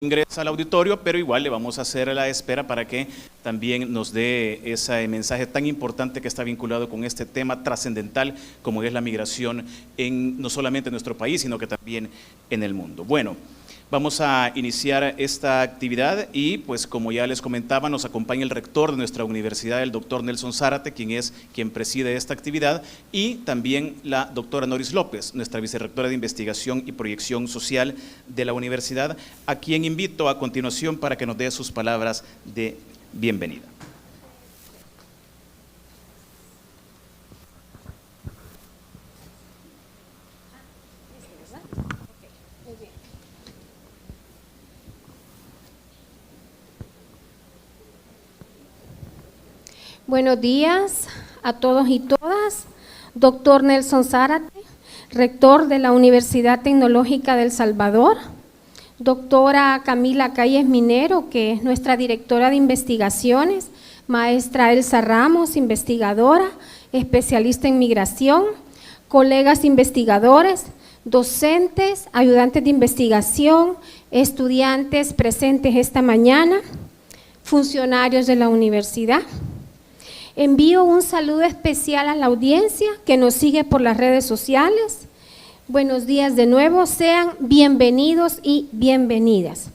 ingresa al auditorio, pero igual le vamos a hacer la espera para que también nos dé ese mensaje tan importante que está vinculado con este tema trascendental como es la migración no solamente en nuestro país, sino que también en el mundo. Bueno, vamos a iniciar esta actividad y pues como ya les comentaba, nos acompaña el rector de nuestra universidad, el doctor Nelson Zárate, quien preside esta actividad, y también la doctora Noris López, nuestra vicerrectora de Investigación y Proyección Social de la universidad, a quien invito a continuación para que nos dé sus palabras de bienvenida. Buenos días a todos y todas. Doctor Nelson Zárate, rector de la Universidad Tecnológica de El Salvador. Doctora Camila Calles Minero, que es nuestra directora de investigaciones. Maestra Elsa Ramos, investigadora, especialista en migración. Colegas investigadores, docentes, ayudantes de investigación, estudiantes presentes esta mañana, funcionarios de la universidad. Envío un saludo especial a la audiencia que nos sigue por las redes sociales. Buenos días de nuevo, sean bienvenidos y bienvenidas.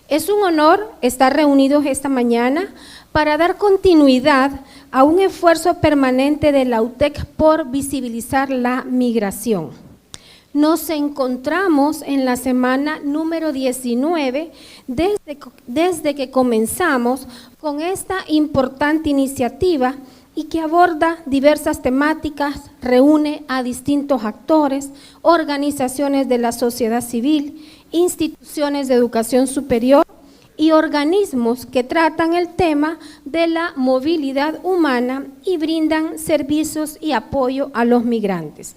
Es un honor estar reunidos esta mañana para dar continuidad a un esfuerzo permanente de la UTEC por visibilizar la migración. Nos encontramos en la semana número 19 desde que comenzamos con esta importante iniciativa y que aborda diversas temáticas, reúne a distintos actores, organizaciones de la sociedad civil, instituciones de educación superior y organismos que tratan el tema de la movilidad humana y brindan servicios y apoyo a los migrantes.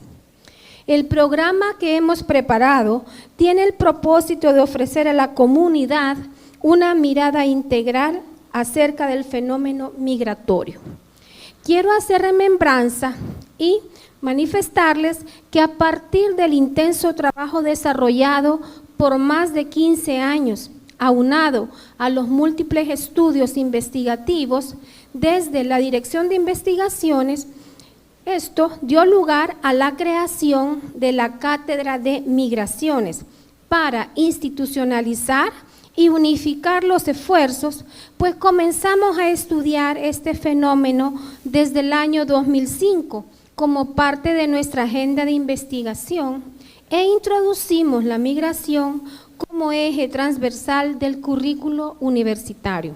El programa que hemos preparado tiene el propósito de ofrecer a la comunidad una mirada integral acerca del fenómeno migratorio. Quiero hacer remembranza y manifestarles que a partir del intenso trabajo desarrollado por más de 15 años, aunado a los múltiples estudios investigativos desde la Dirección de Investigaciones, esto dio lugar a la creación de la Cátedra de Migraciones para institucionalizar y unificar los esfuerzos, pues comenzamos a estudiar este fenómeno desde el año 2005 como parte de nuestra agenda de investigación e introducimos la migración como eje transversal del currículo universitario.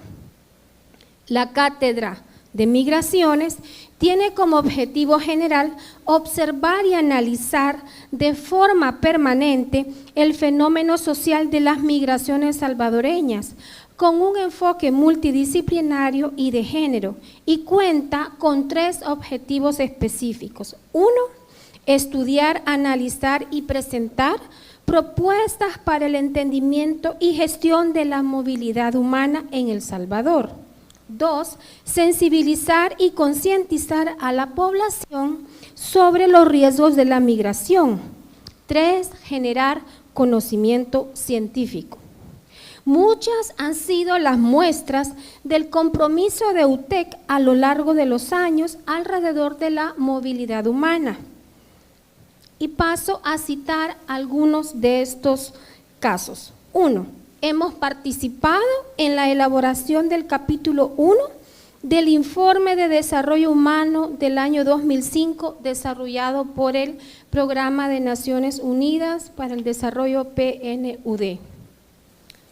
La Cátedra de Migraciones tiene como objetivo general observar y analizar de forma permanente el fenómeno social de las migraciones salvadoreñas, con un enfoque multidisciplinario y de género, y cuenta con 3 objetivos específicos. 1, estudiar, analizar y presentar propuestas para el entendimiento y gestión de la movilidad humana en El Salvador. 2, sensibilizar y concientizar a la población sobre los riesgos de la migración. 3, generar conocimiento científico. Muchas han sido las muestras del compromiso de UTEC a lo largo de los años alrededor de la movilidad humana. Y paso a citar algunos de estos casos. 1, hemos participado en la elaboración del capítulo 1 del Informe de Desarrollo Humano del año 2005 desarrollado por el Programa de Naciones Unidas para el Desarrollo PNUD.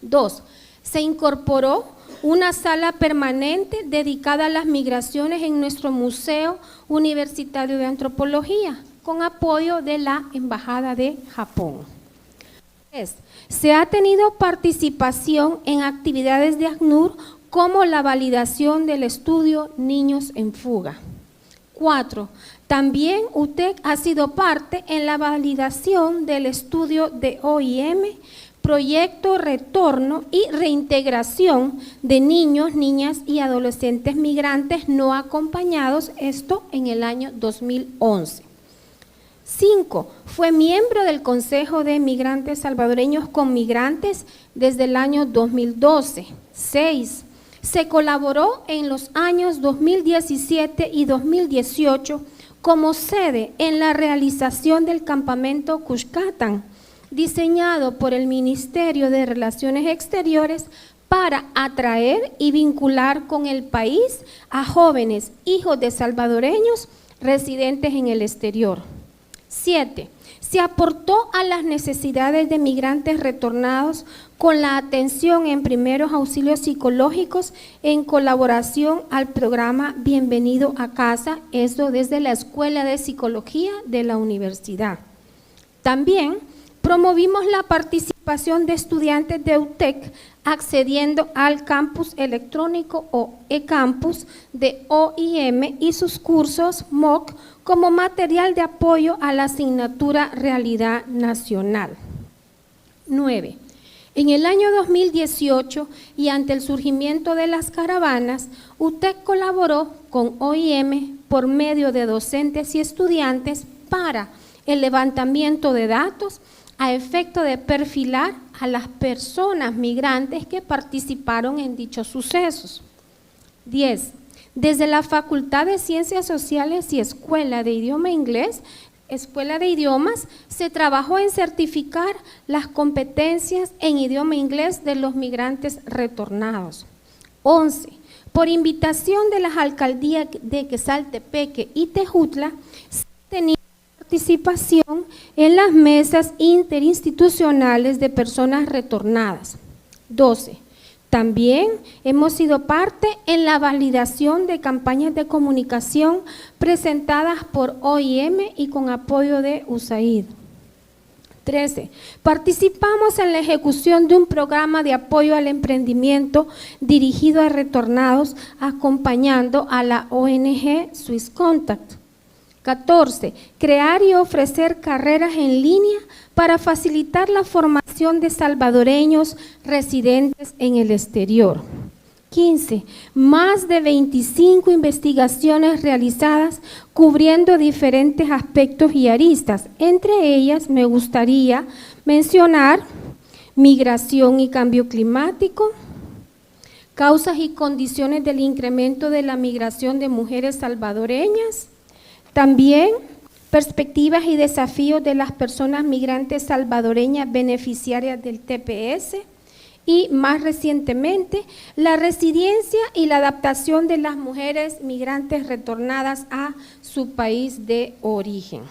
2, se incorporó una sala permanente dedicada a las migraciones en nuestro Museo Universitario de Antropología, con apoyo de la Embajada de Japón. 3, se ha tenido participación en actividades de ACNUR como la validación del estudio Niños en Fuga. 4, también UTEC ha sido parte en la validación del estudio de OIM, Proyecto Retorno y Reintegración de Niños, Niñas y Adolescentes Migrantes no acompañados, esto en el año 2011. 5. Fue miembro del Consejo de Migrantes Salvadoreños con Migrantes desde el año 2012. 6. Se colaboró en los años 2017 y 2018 como sede en la realización del campamento Cuscatán, diseñado por el Ministerio de Relaciones Exteriores para atraer y vincular con el país a jóvenes hijos de salvadoreños residentes en el exterior. 7. Se aportó a las necesidades de migrantes retornados con la atención en primeros auxilios psicológicos en colaboración al programa Bienvenido a Casa, esto desde la Escuela de Psicología de la Universidad. También promovimos la participación de estudiantes de UTEC accediendo al campus electrónico o e-campus de OIM y sus cursos MOOC como material de apoyo a la asignatura Realidad Nacional. 9. En el año 2018 y ante el surgimiento de las caravanas, UTEC colaboró con OIM por medio de docentes y estudiantes para el levantamiento de datos a efecto de perfilar a las personas migrantes que participaron en dichos sucesos. 10. Desde la Facultad de Ciencias Sociales y Escuela de Idioma Inglés, Escuela de Idiomas, se trabajó en certificar las competencias en idioma inglés de los migrantes retornados. 11. Por invitación de las alcaldías de Quezaltepeque y Tejutla, se tenía participación en las mesas interinstitucionales de personas retornadas. 12. También hemos sido parte en la validación de campañas de comunicación presentadas por OIM y con apoyo de USAID. 13. Participamos en la ejecución de un programa de apoyo al emprendimiento dirigido a retornados, acompañando a la ONG Swiss Contact. 14. Crear y ofrecer carreras en línea para facilitar la formación de salvadoreños residentes en el exterior. 15. Más de 25 investigaciones realizadas cubriendo diferentes aspectos y aristas. Entre ellas me gustaría mencionar migración y cambio climático, causas y condiciones del incremento de la migración de mujeres salvadoreñas, también perspectivas y desafíos de las personas migrantes salvadoreñas beneficiarias del TPS y más recientemente la resiliencia y la adaptación de las mujeres migrantes retornadas a su país de origen.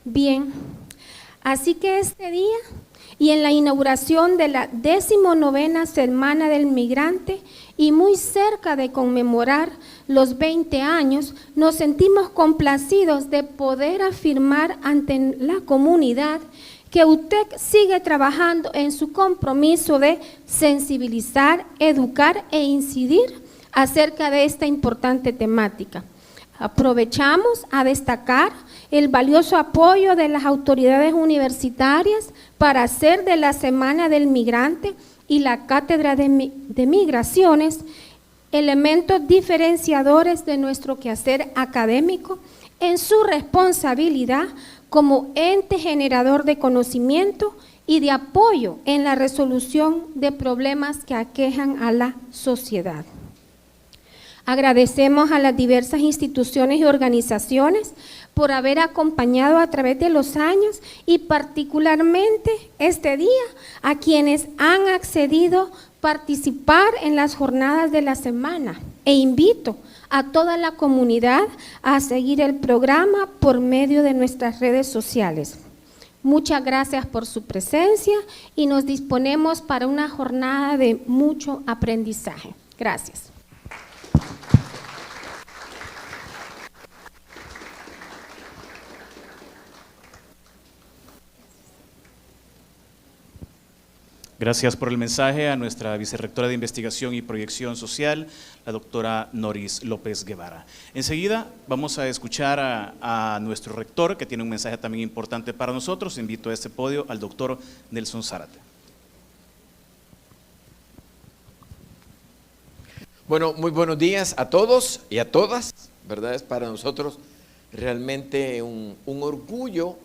Bien, así que este día y en la inauguración de la 19ª Semana del Migrante y muy cerca de conmemorar los 20 años, nos sentimos complacidos de poder afirmar ante la comunidad que UTEC sigue trabajando en su compromiso de sensibilizar, educar e incidir acerca de esta importante temática. Aprovechamos a destacar el valioso apoyo de las autoridades universitarias para hacer de la Semana del Migrante y la Cátedra de Migraciones elementos diferenciadores de nuestro quehacer académico en su responsabilidad como ente generador de conocimiento y de apoyo en la resolución de problemas que aquejan a la sociedad. Agradecemos a las diversas instituciones y organizaciones por haber acompañado a través de los años y particularmente este día a quienes han accedido a participar en las jornadas de la semana e invito a toda la comunidad a seguir el programa por medio de nuestras redes sociales. Muchas gracias por su presencia y nos disponemos para una jornada de mucho aprendizaje. Gracias. Gracias por el mensaje a nuestra vicerrectora de Investigación y Proyección Social, la doctora Noris López Guevara. Enseguida vamos a escuchar a nuestro rector, que tiene un mensaje también importante para nosotros. Invito a este podio al doctor Nelson Zárate. Bueno, muy buenos días a todos y a todas, ¿verdad? Es para nosotros realmente un orgullo.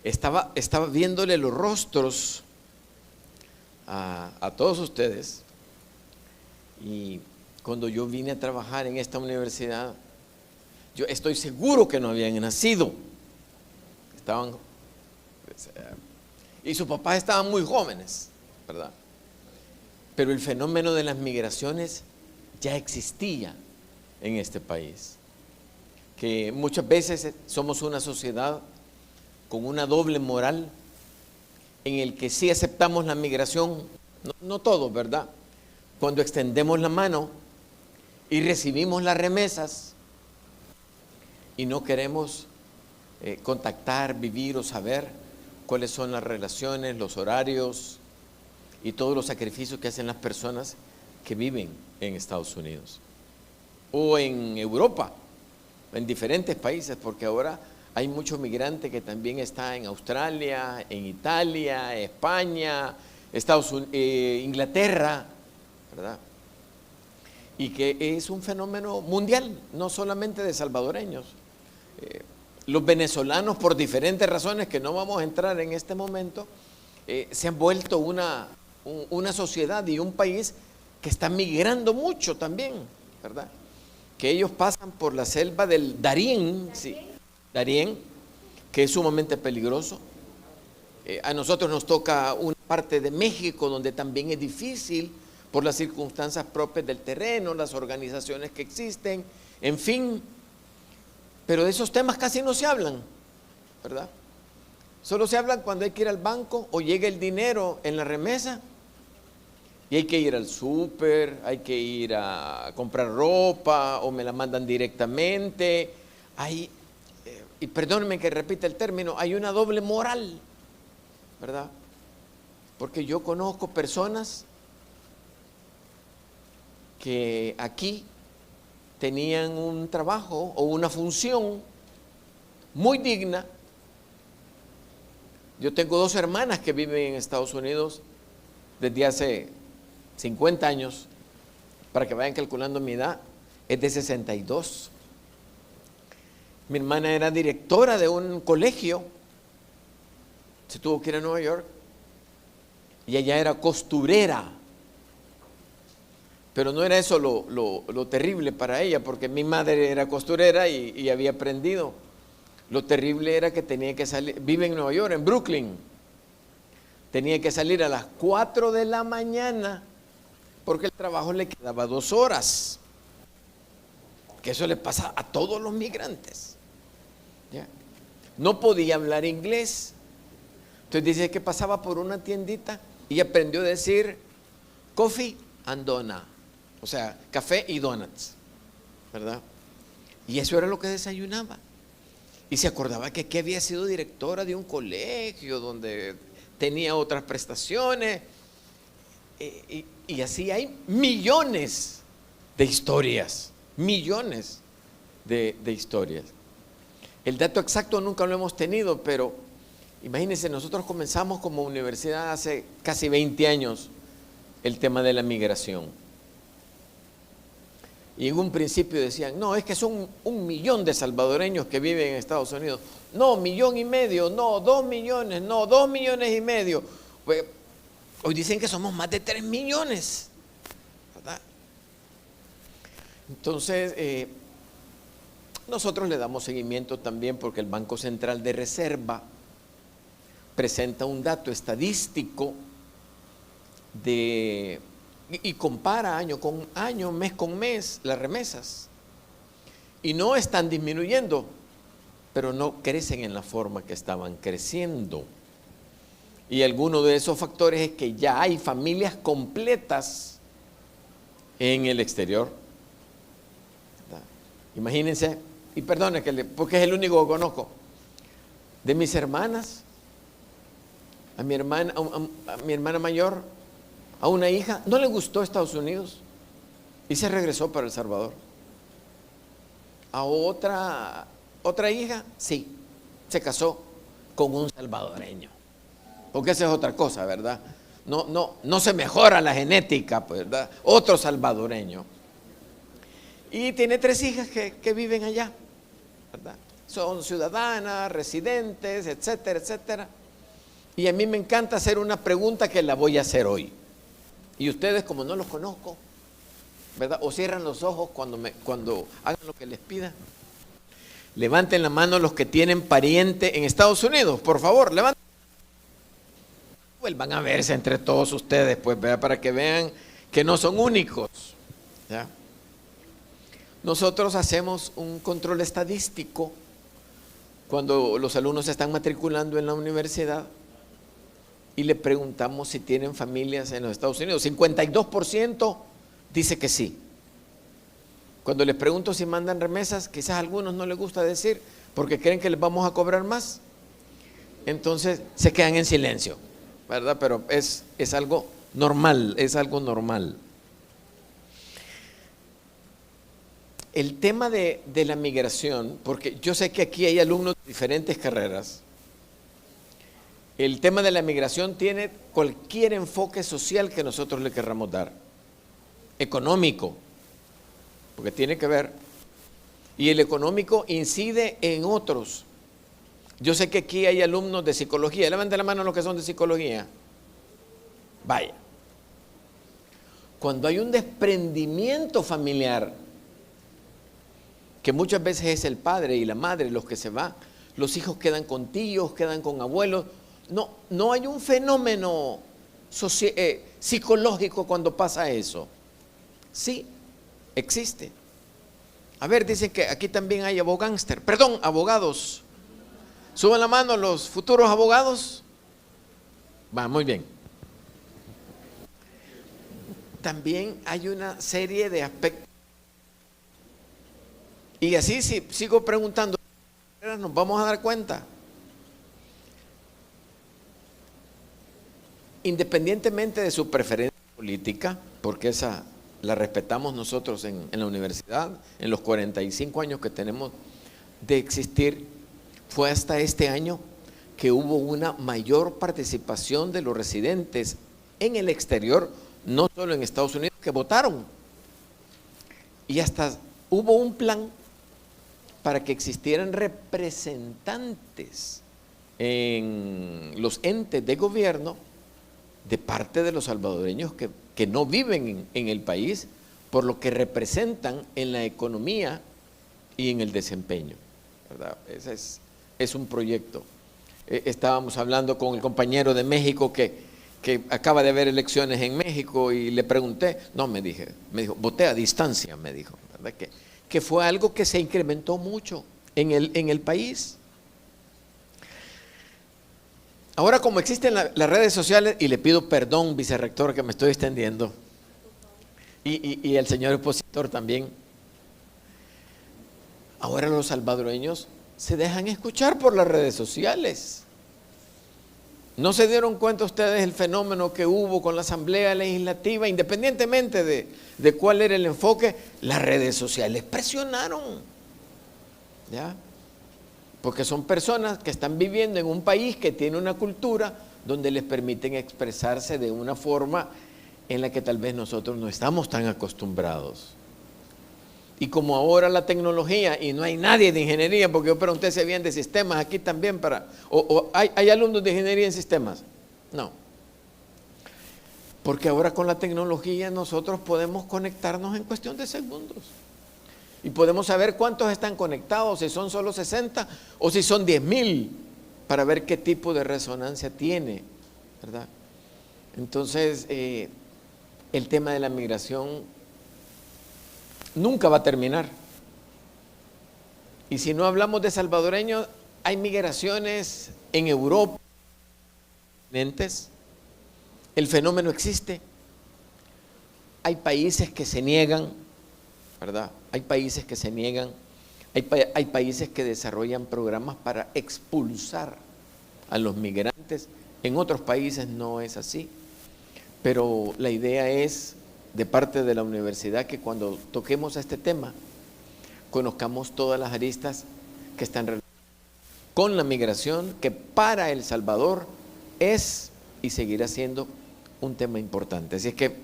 Estaba viéndole los rostros a todos ustedes, y cuando yo vine a trabajar en esta universidad, yo estoy seguro que no habían nacido. Estaban, y sus papás estaban muy jóvenes, ¿verdad? Pero el fenómeno de las migraciones ya existía en este país, que muchas veces somos una sociedad con una doble moral, en el que sí aceptamos la migración, no todos, ¿verdad? Cuando extendemos la mano y recibimos las remesas, y no queremos contactar, vivir o saber cuáles son las relaciones, los horarios y todos los sacrificios que hacen las personas que viven en Estados Unidos o en Europa, en diferentes países, porque ahora hay muchos migrantes que también están en Australia, en Italia, España, Inglaterra, ¿verdad? Y que es un fenómeno mundial, no solamente de salvadoreños. Los venezolanos, por diferentes razones que no vamos a entrar en este momento, se han vuelto una sociedad y un país que está migrando mucho también, ¿verdad? Que ellos pasan por la selva del Darién, sí, Darién, que es sumamente peligroso. A nosotros nos toca una parte de México donde también es difícil por las circunstancias propias del terreno, las organizaciones que existen, en fin. Pero de esos temas casi no se hablan, ¿verdad? Solo se hablan cuando hay que ir al banco o llega el dinero en la remesa y hay que ir al súper, hay que ir a comprar ropa o me la mandan directamente. Y perdónenme que repita el término, hay una doble moral, ¿verdad? Porque yo conozco personas que aquí tenían un trabajo o una función muy digna. Yo tengo 2 hermanas que viven en Estados Unidos desde hace 50 años, para que vayan calculando mi edad, es de 62. Mi hermana era directora de un colegio, se tuvo que ir a Nueva York, y ella era costurera. Pero no era eso lo terrible para ella, porque mi madre era costurera y había aprendido. Lo terrible era que tenía que salir, vive en Nueva York, en Brooklyn, tenía que salir a las 4 de la mañana, porque el trabajo le quedaba 2 horas, que eso le pasa a todos los migrantes. ¿Ya? No podía hablar inglés, entonces dice que pasaba por una tiendita y aprendió a decir coffee and donut, o sea, café y donuts, ¿verdad? Y eso era lo que desayunaba. Y se acordaba que aquí había sido directora de un colegio donde tenía otras prestaciones. Y así hay millones de historias, millones de historias. El dato exacto nunca lo hemos tenido, pero imagínense, nosotros comenzamos como universidad hace casi 20 años el tema de la migración. Y en un principio decían, no, es que son 1 millón de salvadoreños que viven en Estados Unidos. No, 1,5 millones, no, 2 millones, no, 2,5 millones. Pues, hoy dicen que somos más de 3 millones, ¿verdad? Entonces, nosotros le damos seguimiento también porque el Banco Central de Reserva presenta un dato estadístico y compara año con año, mes con mes, las remesas. Y no están disminuyendo, pero no crecen en la forma que estaban creciendo. Y alguno de esos factores es que ya hay familias completas en el exterior. ¿Verdad? Imagínense, y perdone porque es el único que conozco, de mis hermanas, a mi hermana mayor, a una hija, no le gustó Estados Unidos y se regresó para El Salvador. A otra hija, sí, se casó con un salvadoreño. Porque esa es otra cosa, ¿verdad? No se mejora la genética, pues, ¿verdad? Otro salvadoreño. Y tiene 3 hijas que viven allá. ¿verdad? Son ciudadanas, residentes, etcétera, etcétera. Y a mí me encanta hacer una pregunta que la voy a hacer hoy. Y ustedes, como no los conozco, ¿verdad? O cierran los ojos cuando hagan lo que les pida. Levanten la mano los que tienen pariente en Estados Unidos, por favor, levanten. Vuelvan a verse entre todos ustedes, pues, ¿verdad? Para que vean que no son únicos, ¿ya? Nosotros hacemos un control estadístico cuando los alumnos se están matriculando en la universidad y le preguntamos si tienen familias en los Estados Unidos. 52% dice que sí. Cuando les pregunto si mandan remesas, quizás a algunos no les gusta decir porque creen que les vamos a cobrar más. Entonces se quedan en silencio, ¿verdad? Pero es algo normal, es algo normal. El tema de la migración, porque yo sé que aquí hay alumnos de diferentes carreras, el tema de la migración tiene cualquier enfoque social que nosotros le querramos dar, económico, porque tiene que ver, y el económico incide en otros. Yo sé que aquí hay alumnos de psicología, levanten la mano los que son de psicología. Vaya, cuando hay un desprendimiento familiar, que muchas veces es el padre y la madre los que se van, los hijos quedan con tíos, quedan con abuelos. No hay un fenómeno psicológico cuando pasa eso. Sí, existe. A ver, dicen que aquí también hay abogados. Suban la mano los futuros abogados. Va, muy bien. También hay una serie de aspectos. Y así, si sigo preguntando, nos vamos a dar cuenta. Independientemente de su preferencia política, porque esa la respetamos nosotros en la universidad, en los 45 años que tenemos de existir, fue hasta este año que hubo una mayor participación de los residentes en el exterior, no solo en Estados Unidos, que votaron. Y hasta hubo un plan para que existieran representantes en los entes de gobierno de parte de los salvadoreños que no viven en el país, por lo que representan en la economía y en el desempeño, ¿verdad? Ese es un proyecto. Estábamos hablando con el compañero de México que acaba de haber elecciones en México y le pregunté, me dijo, voté a distancia, me dijo, ¿verdad? Que fue algo que se incrementó mucho en el país. Ahora, como existen las redes sociales, y le pido perdón, vicerrector, que me estoy extendiendo, y el señor expositor también, ahora los salvadoreños se dejan escuchar por las redes sociales. ¿No se dieron cuenta ustedes el fenómeno que hubo con la Asamblea Legislativa? Independientemente de cuál era el enfoque, las redes sociales presionaron, ¿ya? Porque son personas que están viviendo en un país que tiene una cultura donde les permiten expresarse de una forma en la que tal vez nosotros no estamos tan acostumbrados. Y como ahora la tecnología, y no hay nadie de ingeniería, porque yo pregunté si habían de sistemas aquí también ¿hay alumnos de ingeniería en sistemas? No. Porque ahora con la tecnología nosotros podemos conectarnos en cuestión de segundos. Y podemos saber cuántos están conectados, si son solo 60 o si son 10,000, para ver qué tipo de resonancia tiene, ¿verdad? Entonces, el tema de la migración nunca va a terminar. Y si no hablamos de salvadoreños, hay migraciones en Europa. El fenómeno existe. Hay países que se niegan, ¿verdad? Hay países que se niegan. Hay países que desarrollan programas para expulsar a los migrantes. En otros países no es así. Pero la idea es, de parte de la universidad, que cuando toquemos este tema, conozcamos todas las aristas que están relacionadas con la migración, que para El Salvador es y seguirá siendo un tema importante. Así es que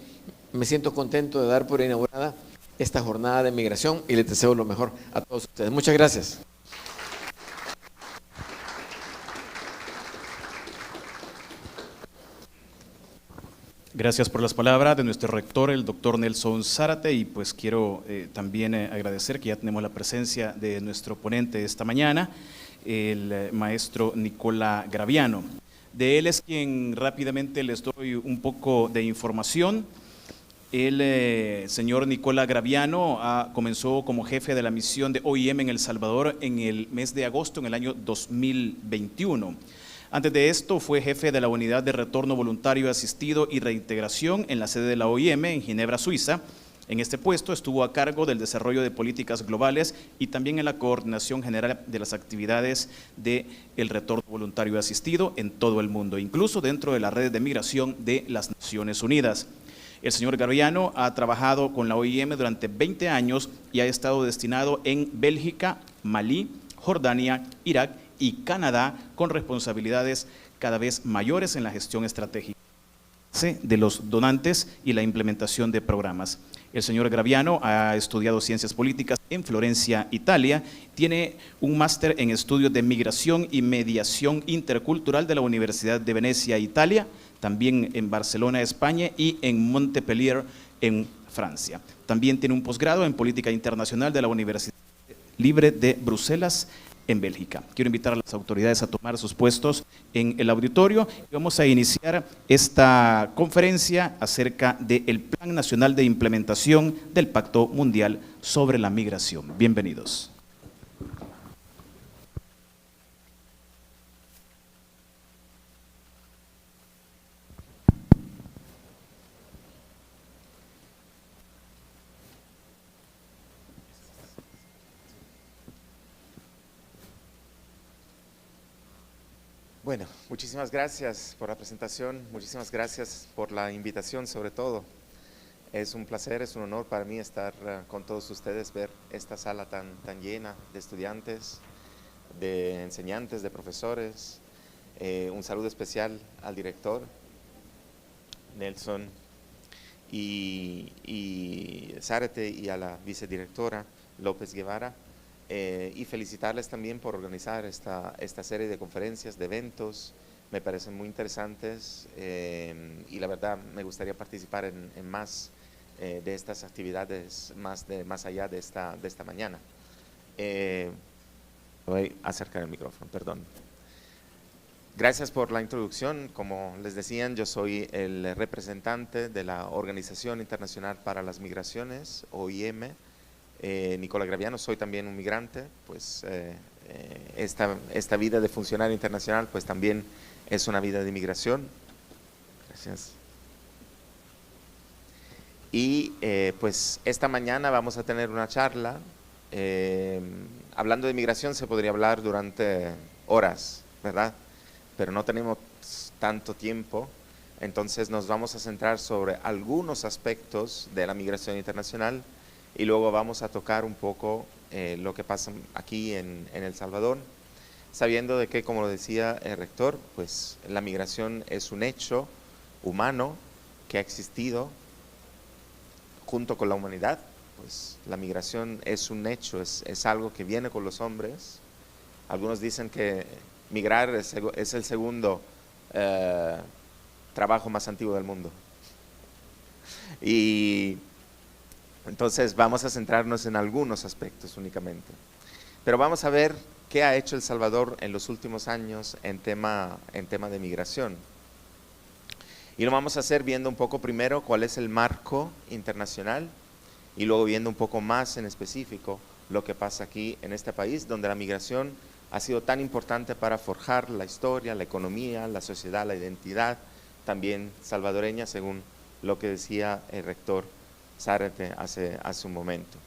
me siento contento de dar por inaugurada esta jornada de migración y les deseo lo mejor a todos ustedes. Muchas gracias. Gracias por las palabras de nuestro rector, el doctor Nelson Zárate, y pues quiero también agradecer que ya tenemos la presencia de nuestro ponente esta mañana, el maestro Nicola Graviano. De él es quien rápidamente les doy un poco de información. El señor Nicola Graviano comenzó como jefe de la misión de OIM en El Salvador en el mes de agosto en el año 2021. Antes de esto fue jefe de la Unidad de Retorno Voluntario Asistido y Reintegración en la sede de la OIM en Ginebra, Suiza. En este puesto estuvo a cargo del desarrollo de políticas globales y también en la coordinación general de las actividades del retorno voluntario asistido en todo el mundo, incluso dentro de la red de migración de las Naciones Unidas. El señor Graviano ha trabajado con la OIM durante 20 años y ha estado destinado en Bélgica, Malí, Jordania, Irak y Canadá, con responsabilidades cada vez mayores en la gestión estratégica de los donantes y la implementación de programas. El señor Graviano ha estudiado Ciencias Políticas en Florencia, Italia. Tiene un máster en estudios de migración y mediación intercultural de la Universidad de Venecia, Italia, también en Barcelona, España, y en Montpellier, en Francia. También tiene un posgrado en Política Internacional de la Universidad Libre de Bruselas, en Bélgica. Quiero invitar a las autoridades a tomar sus puestos en el auditorio y vamos a iniciar esta conferencia acerca del Plan Nacional de Implementación del Pacto Mundial sobre la Migración. Bienvenidos. Bueno, muchísimas gracias por la presentación, muchísimas gracias por la invitación sobre todo. Es un placer, es un honor para mí estar con todos ustedes, ver esta sala tan llena de estudiantes, de enseñantes, de profesores. Un saludo especial al director, Nelson, y Zárate, y a la vicedirectora, López Guevara. Y felicitarles también por organizar esta serie de conferencias, de eventos. Me parecen muy interesantes y la verdad me gustaría participar en más de estas actividades más allá de esta mañana. Voy a acercar el micrófono, perdón. Gracias por la introducción. Como les decían, yo soy el representante de la Organización Internacional para las Migraciones, OIM. Nicola Graviano, soy también un migrante, pues esta vida de funcionario internacional pues también es una vida de migración. Gracias. Y pues esta mañana vamos a tener una charla. Hablando de migración se podría hablar durante horas, ¿verdad? Pero no tenemos tanto tiempo, entonces nos vamos a centrar sobre algunos aspectos de la migración internacional. Y luego vamos a tocar un poco lo que pasa aquí en El Salvador, sabiendo de que, como lo decía el rector, pues la migración es un hecho humano que ha existido junto con la humanidad. Pues la migración es un hecho, es algo que viene con los hombres. Algunos dicen que migrar es el segundo trabajo más antiguo del mundo. Y entonces vamos a centrarnos en algunos aspectos únicamente. Pero vamos a ver qué ha hecho El Salvador en los últimos años en tema de migración. Y lo vamos a hacer viendo un poco primero cuál es el marco internacional y luego viendo un poco más en específico lo que pasa aquí en este país, donde la migración ha sido tan importante para forjar la historia, la economía, la sociedad, la identidad, también salvadoreña, según lo que decía el rector Zárate hace un momento.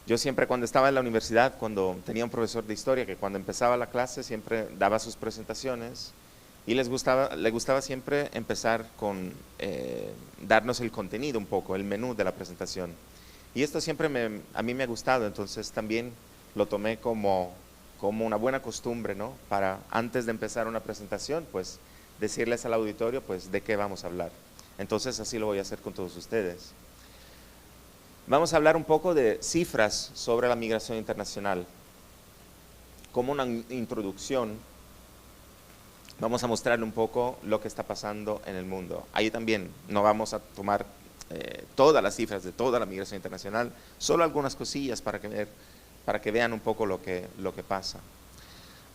Yo siempre cuando estaba en la universidad, cuando tenía un profesor de historia que cuando empezaba la clase siempre daba sus presentaciones y le gustaba siempre empezar con darnos el contenido un poco, el menú de la presentación. Y esto siempre a mí me ha gustado, entonces también lo tomé como una buena costumbre, ¿no? Para antes de empezar una presentación, pues decirles al auditorio pues de qué vamos a hablar. Entonces así lo voy a hacer con todos ustedes. Vamos a hablar un poco de cifras sobre la migración internacional. Como una introducción, vamos a mostrarle un poco lo que está pasando en el mundo. Ahí también no vamos a tomar todas las cifras de toda la migración internacional, solo algunas cosillas para que vean un poco lo que pasa.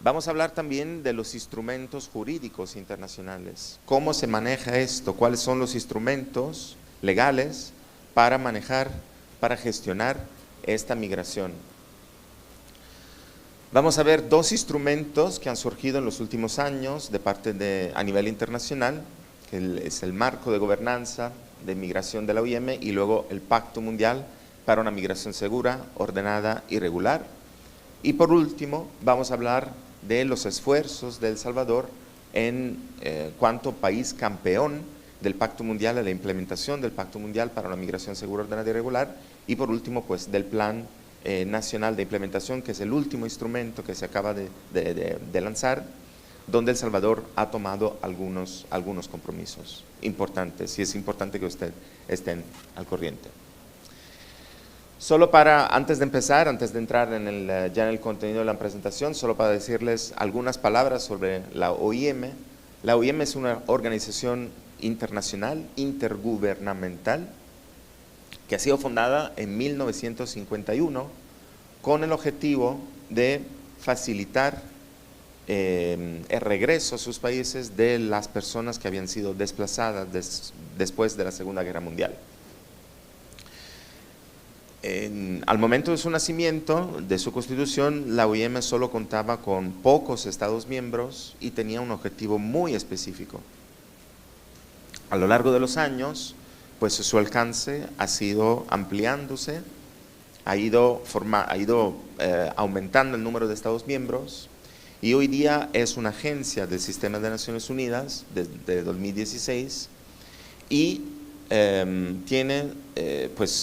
Vamos a hablar también de los instrumentos jurídicos internacionales, cómo se maneja esto, cuáles son los instrumentos legales para manejar, para gestionar esta migración. Vamos a ver dos instrumentos que han surgido en los últimos años a nivel internacional, que es el marco de gobernanza de migración de la OIM y luego el Pacto Mundial para una migración segura, ordenada y regular. Y por último, vamos a hablar de los esfuerzos de El Salvador en cuanto país campeón del Pacto Mundial, de la implementación del Pacto Mundial para una migración segura, ordenada y regular, y por último, pues del Plan Nacional de Implementación, que es el último instrumento que se acaba de lanzar, donde El Salvador ha tomado algunos compromisos importantes, y es importante que ustedes estén al corriente. Solo antes de entrar ya en el contenido de la presentación, solo para decirles algunas palabras sobre la OIM. La OIM es una organización internacional, intergubernamental, que ha sido fundada en 1951 con el objetivo de facilitar el regreso a sus países de las personas que habían sido desplazadas después de la Segunda Guerra Mundial. Al momento de su nacimiento, de su constitución, la OIM solo contaba con pocos estados miembros y tenía un objetivo muy específico. A lo largo de los años, pues su alcance ha sido ampliándose, ha ido aumentando el número de estados miembros, y hoy día es una agencia del Sistema de Naciones Unidas desde 2016 y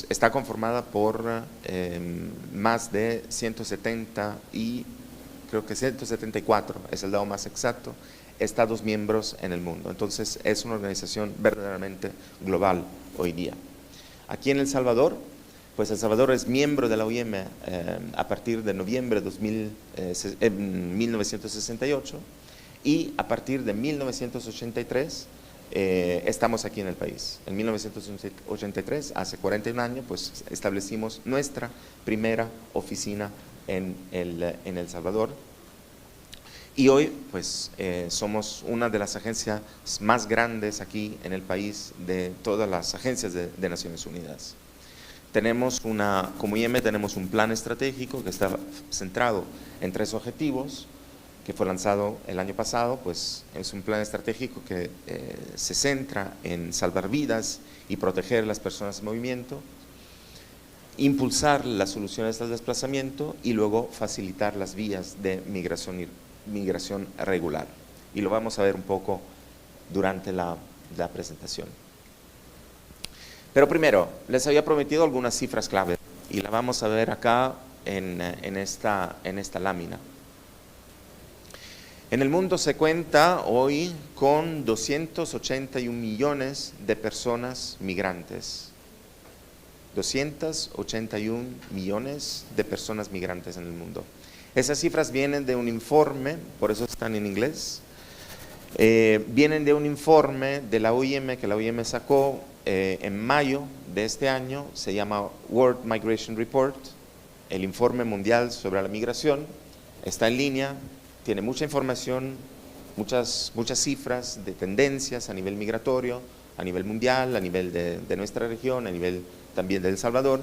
está conformada por más de 170 y creo que 174, es el dato más exacto, estados miembros en el mundo. Entonces es una organización verdaderamente global hoy día. Aquí en El Salvador, pues El Salvador es miembro de la OIM a partir de noviembre de 1968 y a partir de 1983 estamos aquí en el país. En 1983, hace 41 años, pues establecimos nuestra primera oficina en El Salvador. Y hoy, pues, somos una de las agencias más grandes aquí en el país de todas las agencias de Naciones Unidas. Como IEM tenemos un plan estratégico que está centrado en 3 objetivos, que fue lanzado el año pasado. Pues es un plan estratégico que se centra en salvar vidas y proteger a las personas en movimiento, impulsar las soluciones al desplazamiento y luego facilitar las vías de migración regular. Y lo vamos a ver un poco durante la presentación. Pero primero, les había prometido algunas cifras clave y la vamos a ver acá en esta lámina. En el mundo se cuenta hoy con 281 millones de personas migrantes. 281 millones de personas migrantes en el mundo. Esas cifras vienen de un informe, por eso están en inglés. Vienen de un informe de la OIM que la OIM sacó en mayo de este año. Se llama World Migration Report, el informe mundial sobre la migración. Está en línea. Tiene mucha información, muchas cifras de tendencias a nivel migratorio, a nivel mundial, a nivel de nuestra región, a nivel también de El Salvador.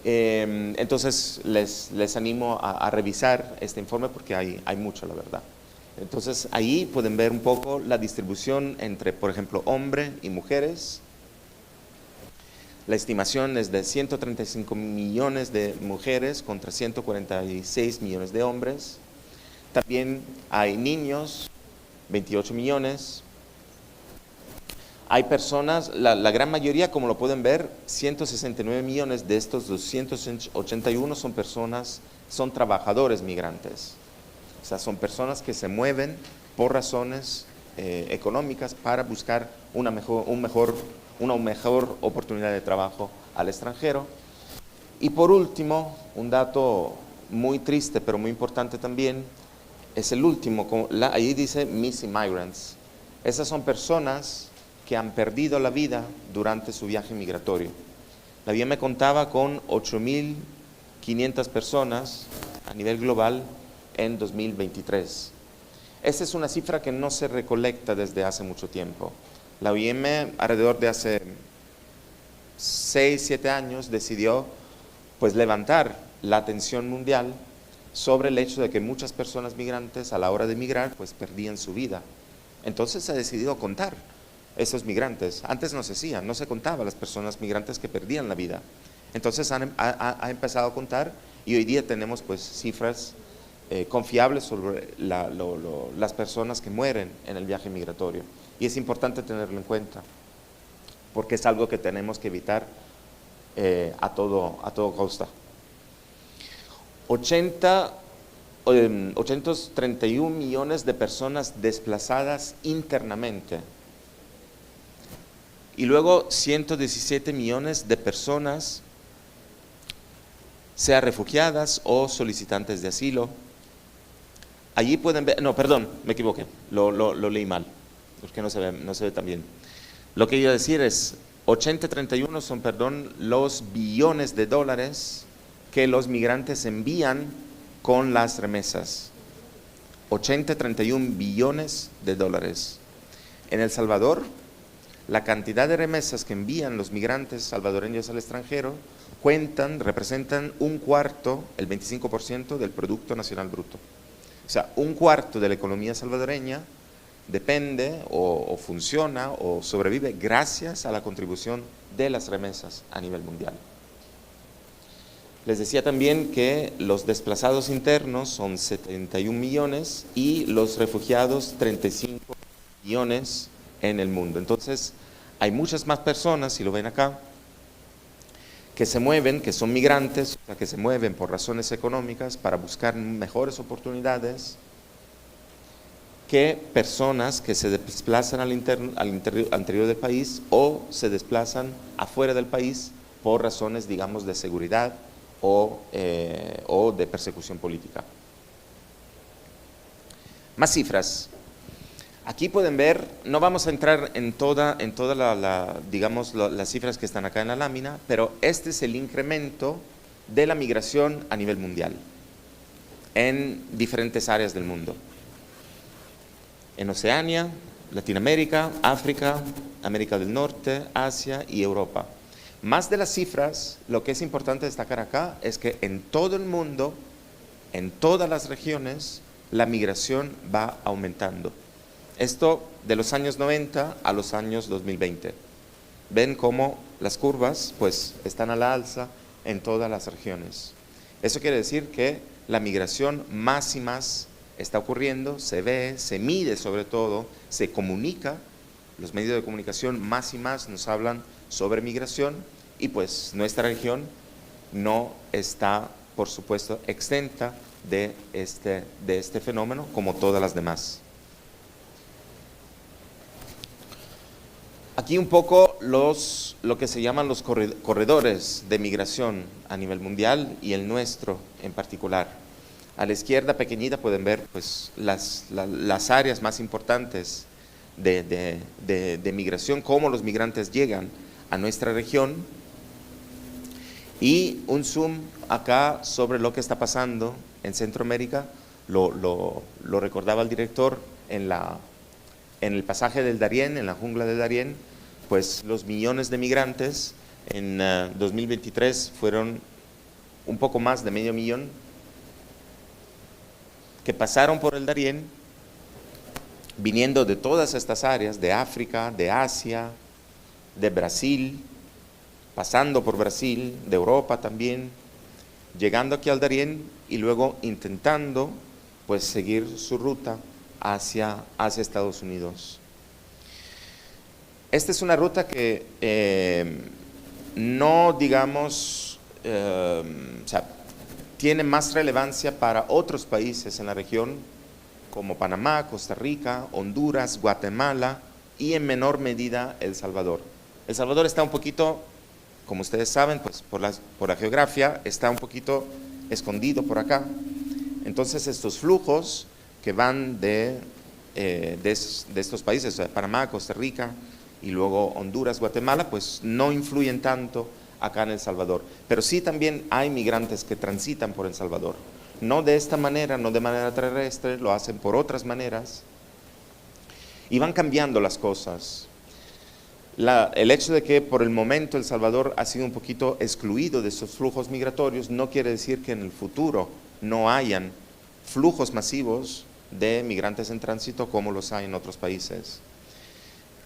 Entonces les animo a revisar este informe porque hay mucho, la verdad. Entonces ahí pueden ver un poco la distribución entre, por ejemplo, hombres y mujeres. La estimación es de 135 millones de mujeres contra 146 millones de hombres. También hay niños, 28 millones. Hay personas, la gran mayoría, como lo pueden ver, 169 millones de estos 281 son trabajadores migrantes. O sea, son personas que se mueven por razones económicas para buscar una mejor oportunidad de trabajo al extranjero. Y por último, un dato muy triste, pero muy importante también, es el último, ahí dice Missing Migrants. Esas son personas que han perdido la vida durante su viaje migratorio. La OIM me contaba con 8.500 personas a nivel global en 2023. Esta es una cifra que no se recolecta desde hace mucho tiempo. La OIM, alrededor de hace 6, 7 años, decidió pues levantar la atención mundial sobre el hecho de que muchas personas migrantes a la hora de migrar pues perdían su vida. Entonces se ha decidido contar esos migrantes. Antes no se hacía, no se contaba las personas migrantes que perdían la vida. Entonces ha empezado a contar y hoy día tenemos pues cifras confiables sobre las personas que mueren en el viaje migratorio. Y es importante tenerlo en cuenta, porque es algo que tenemos que evitar a todo costa. 831 millones de personas desplazadas internamente. Y luego 117 millones de personas, sea refugiadas o solicitantes de asilo. Allí pueden ver, no, perdón, me equivoqué, lo leí mal, porque no se ve tan bien. Lo que iba a decir es, 8031 son, los billones de dólares que los migrantes envían con las remesas. 8031 billones de dólares. En El Salvador, la cantidad de remesas que envían los migrantes salvadoreños al extranjero representan un cuarto, el 25% del Producto Nacional Bruto. O sea, un cuarto de la economía salvadoreña depende o funciona o sobrevive gracias a la contribución de las remesas a nivel mundial. Les decía también que los desplazados internos son 71 millones y los refugiados 35 millones en el mundo. Entonces, hay muchas más personas, si lo ven acá, que se mueven, que son migrantes, o sea, que se mueven por razones económicas para buscar mejores oportunidades, que personas que se desplazan al interior del país o se desplazan afuera del país por razones, digamos, de seguridad o de persecución política. Más cifras. Aquí pueden ver, no vamos a entrar en todas las cifras que están acá en la lámina, pero este es el incremento de la migración a nivel mundial en diferentes áreas del mundo. En Oceanía, Latinoamérica, África, América del Norte, Asia y Europa. Más de las cifras, lo que es importante destacar acá es que en todo el mundo, en todas las regiones, la migración va aumentando. Esto de los años 90 a los años 2020. Ven cómo las curvas pues están a la alza en todas las regiones. Eso quiere decir que la migración más y más está ocurriendo, se ve, se mide sobre todo, se comunica. Los medios de comunicación más y más nos hablan sobre migración y pues nuestra región no está, por supuesto, exenta de este fenómeno como todas las demás. Aquí un poco lo que se llaman los corredores de migración a nivel mundial y el nuestro en particular. A la izquierda pequeñita pueden ver pues, las áreas más importantes de migración, cómo los migrantes llegan a nuestra región, y un zoom acá sobre lo que está pasando en Centroamérica. Lo recordaba el director en el pasaje del Darién, en la jungla del Darién, pues los millones de migrantes en 2023 fueron un poco más de medio millón que pasaron por el Darién, viniendo de todas estas áreas, de África, de Asia, de Brasil, pasando por Brasil, de Europa también, llegando aquí al Darién y luego intentando pues seguir su ruta hacia Estados Unidos. Esta es una ruta que no, digamos, tiene más relevancia para otros países en la región, como Panamá, Costa Rica, Honduras, Guatemala y en menor medida El Salvador. El Salvador está un poquito, como ustedes saben, pues por la geografía, está un poquito escondido por acá. Entonces estos flujos que van de estos países, Panamá, Costa Rica y luego Honduras, Guatemala, pues no influyen tanto acá en El Salvador. Pero sí también hay migrantes que transitan por El Salvador. No de esta manera, no de manera terrestre, lo hacen por otras maneras. Y van cambiando las cosas. El hecho de que por el momento El Salvador ha sido un poquito excluido de esos flujos migratorios no quiere decir que en el futuro no hayan flujos masivos de migrantes en tránsito como los hay en otros países.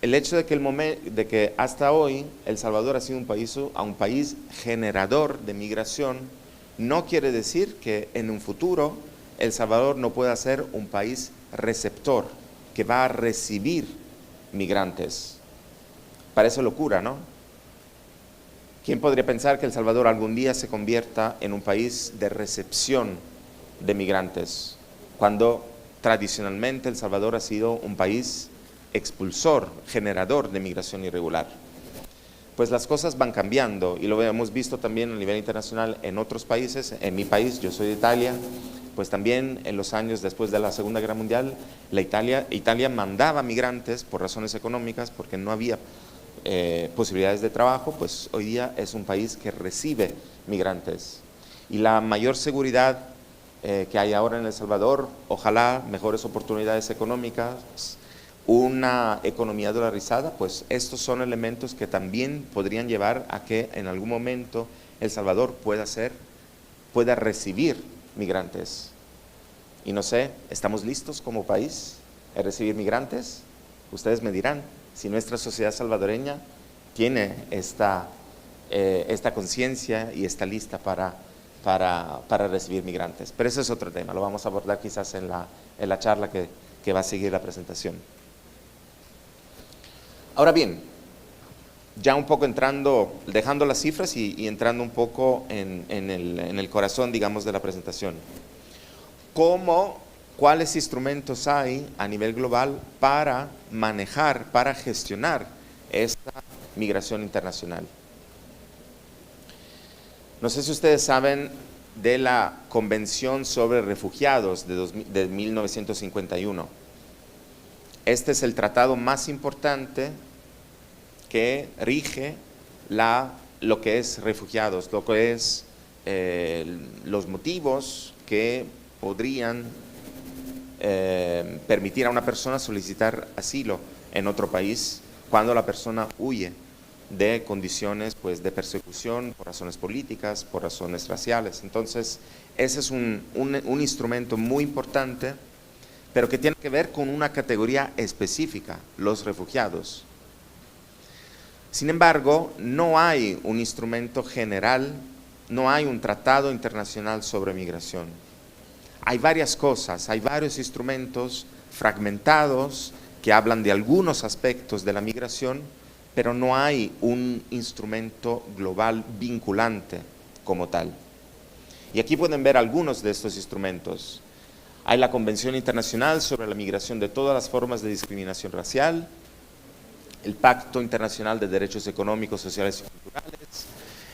El hecho de que hasta hoy El Salvador ha sido un país generador de migración no quiere decir que en un futuro El Salvador no pueda ser un país receptor, que va a recibir migrantes. Parece locura, ¿no? ¿Quién podría pensar que El Salvador algún día se convierta en un país de recepción de migrantes, cuando tradicionalmente El Salvador ha sido un país expulsor, generador de migración irregular? Pues las cosas van cambiando y lo hemos visto también a nivel internacional en otros países. En mi país, yo soy de Italia, pues también en los años después de la Segunda Guerra Mundial, Italia mandaba migrantes por razones económicas, porque no había posibilidades de trabajo. Pues hoy día es un país que recibe migrantes. Y la mayor seguridad que hay ahora en El Salvador, ojalá mejores oportunidades económicas, una economía dolarizada, pues estos son elementos que también podrían llevar a que en algún momento El Salvador pueda recibir migrantes. Y no sé, ¿estamos listos como país a recibir migrantes? Ustedes me dirán si nuestra sociedad salvadoreña tiene esta conciencia y está lista para recibir migrantes. Pero ese es otro tema, lo vamos a abordar quizás en la charla que va a seguir la presentación. Ahora bien, ya un poco dejando las cifras y entrando un poco en el corazón, digamos, de la presentación. ¿Cuáles instrumentos hay a nivel global para manejar, para gestionar esta migración internacional? No sé si ustedes saben de la Convención sobre Refugiados de 1951. Este es el tratado más importante que rige lo que es refugiados, lo que es los motivos que podrían permitir a una persona solicitar asilo en otro país cuando la persona huye de condiciones, pues, de persecución por razones políticas, por razones raciales. Entonces, ese es un instrumento muy importante, pero que tiene que ver con una categoría específica, los refugiados. Sin embargo, no hay un instrumento general, no hay un tratado internacional sobre migración. Hay varias cosas, hay varios instrumentos fragmentados que hablan de algunos aspectos de la migración, pero no hay un instrumento global vinculante como tal. Y aquí pueden ver algunos de estos instrumentos. Hay la Convención Internacional sobre la Migración de todas las formas de discriminación racial, el Pacto Internacional de Derechos Económicos, Sociales y Culturales,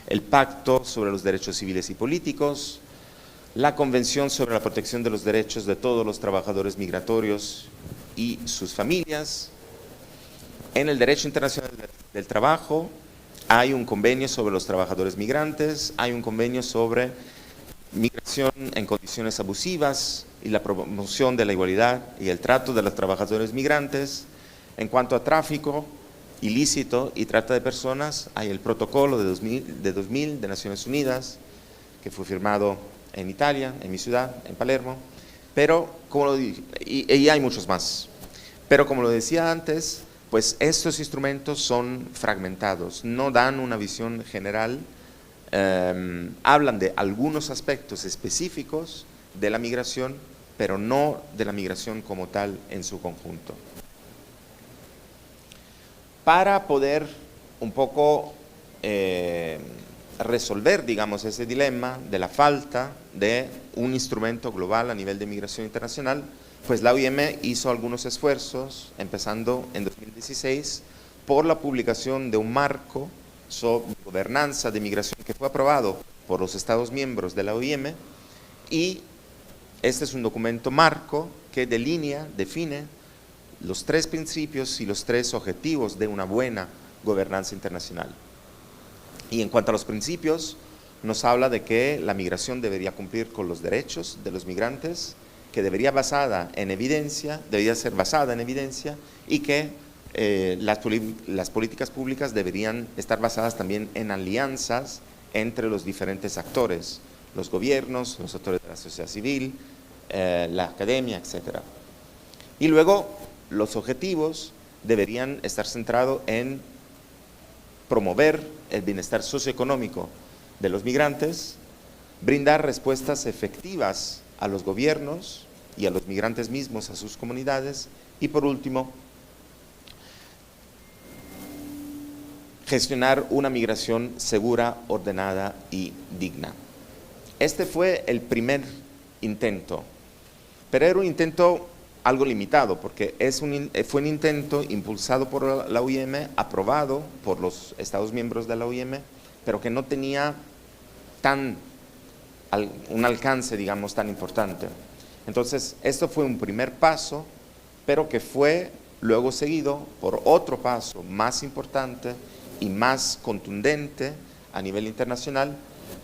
el Pacto sobre los Derechos Civiles y Políticos, la Convención sobre la Protección de los Derechos de todos los trabajadores migratorios y sus familias. En el Derecho Internacional del Trabajo hay un convenio sobre los trabajadores migrantes, hay un convenio sobre migración en condiciones abusivas y la promoción de la igualdad y el trato de los trabajadores migrantes. En cuanto a tráfico ilícito y trata de personas, hay el protocolo de 2000 de Naciones Unidas, que fue firmado en Italia, en mi ciudad, en Palermo, y hay muchos más. Pero como lo decía antes, pues estos instrumentos son fragmentados, no dan una visión general, hablan de algunos aspectos específicos de la migración, pero no de la migración como tal en su conjunto. Para poder un poco resolver, digamos, ese dilema de la falta de un instrumento global a nivel de migración internacional, pues la OIM hizo algunos esfuerzos, empezando en 2016, por la publicación de un marco sobre gobernanza de migración que fue aprobado por los Estados miembros de la OIM, y este es un documento marco que define los 3 principios y los 3 objetivos de una buena gobernanza internacional. Y en cuanto a los principios, nos habla de que la migración debería cumplir con los derechos de los migrantes, que debería ser basada en evidencia y que las políticas públicas deberían estar basadas también en alianzas entre los diferentes actores, los gobiernos, los actores de la sociedad civil, la academia, etc. Y luego los objetivos deberían estar centrados en promover el bienestar socioeconómico de los migrantes, brindar respuestas efectivas a los gobiernos y a los migrantes mismos, a sus comunidades, y por último, gestionar una migración segura, ordenada y digna. Este fue el primer intento, pero era un intento algo limitado, porque fue un intento impulsado por la OIM, aprobado por los Estados miembros de la OIM, pero que no tenía un alcance, digamos, tan importante. Entonces, esto fue un primer paso, pero que fue luego seguido por otro paso más importante y más contundente a nivel internacional,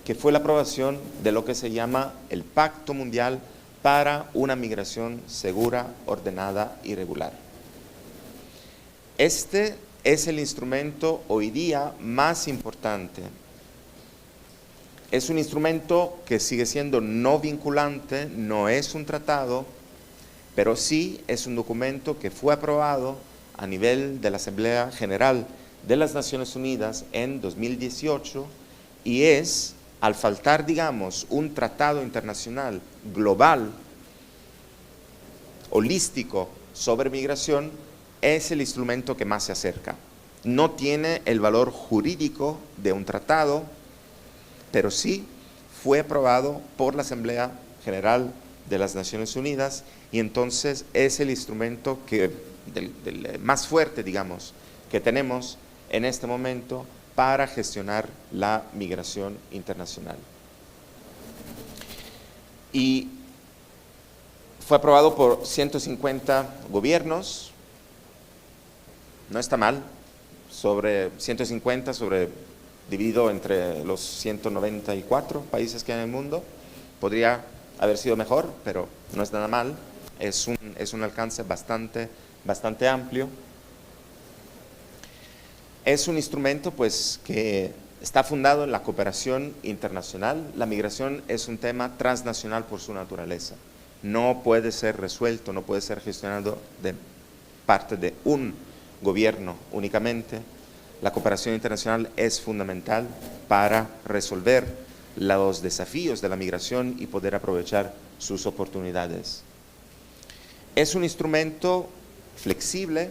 que fue la aprobación de lo que se llama el Pacto Mundial para una migración segura, ordenada y regular. Este es el instrumento hoy día más importante. Es un instrumento que sigue siendo no vinculante, no es un tratado, pero sí es un documento que fue aprobado a nivel de la Asamblea General de las Naciones Unidas en 2018 y es, al faltar, digamos, un tratado internacional global, holístico sobre migración, es el instrumento que más se acerca. No tiene el valor jurídico de un tratado, pero sí fue aprobado por la Asamblea General de las Naciones Unidas y entonces es el instrumento del más fuerte, digamos, que tenemos en este momento para gestionar la migración internacional. Y fue aprobado por 150 gobiernos, no está mal, sobre 150 dividido entre los 194 países que hay en el mundo. Podría haber sido mejor, pero no es nada mal, es un alcance bastante amplio. Es un instrumento pues que está fundado en la cooperación internacional. La migración es un tema transnacional por su naturaleza. No puede ser resuelto, no puede ser gestionado de parte de un gobierno únicamente. La cooperación internacional es fundamental para resolver los desafíos de la migración y poder aprovechar sus oportunidades. Es un instrumento flexible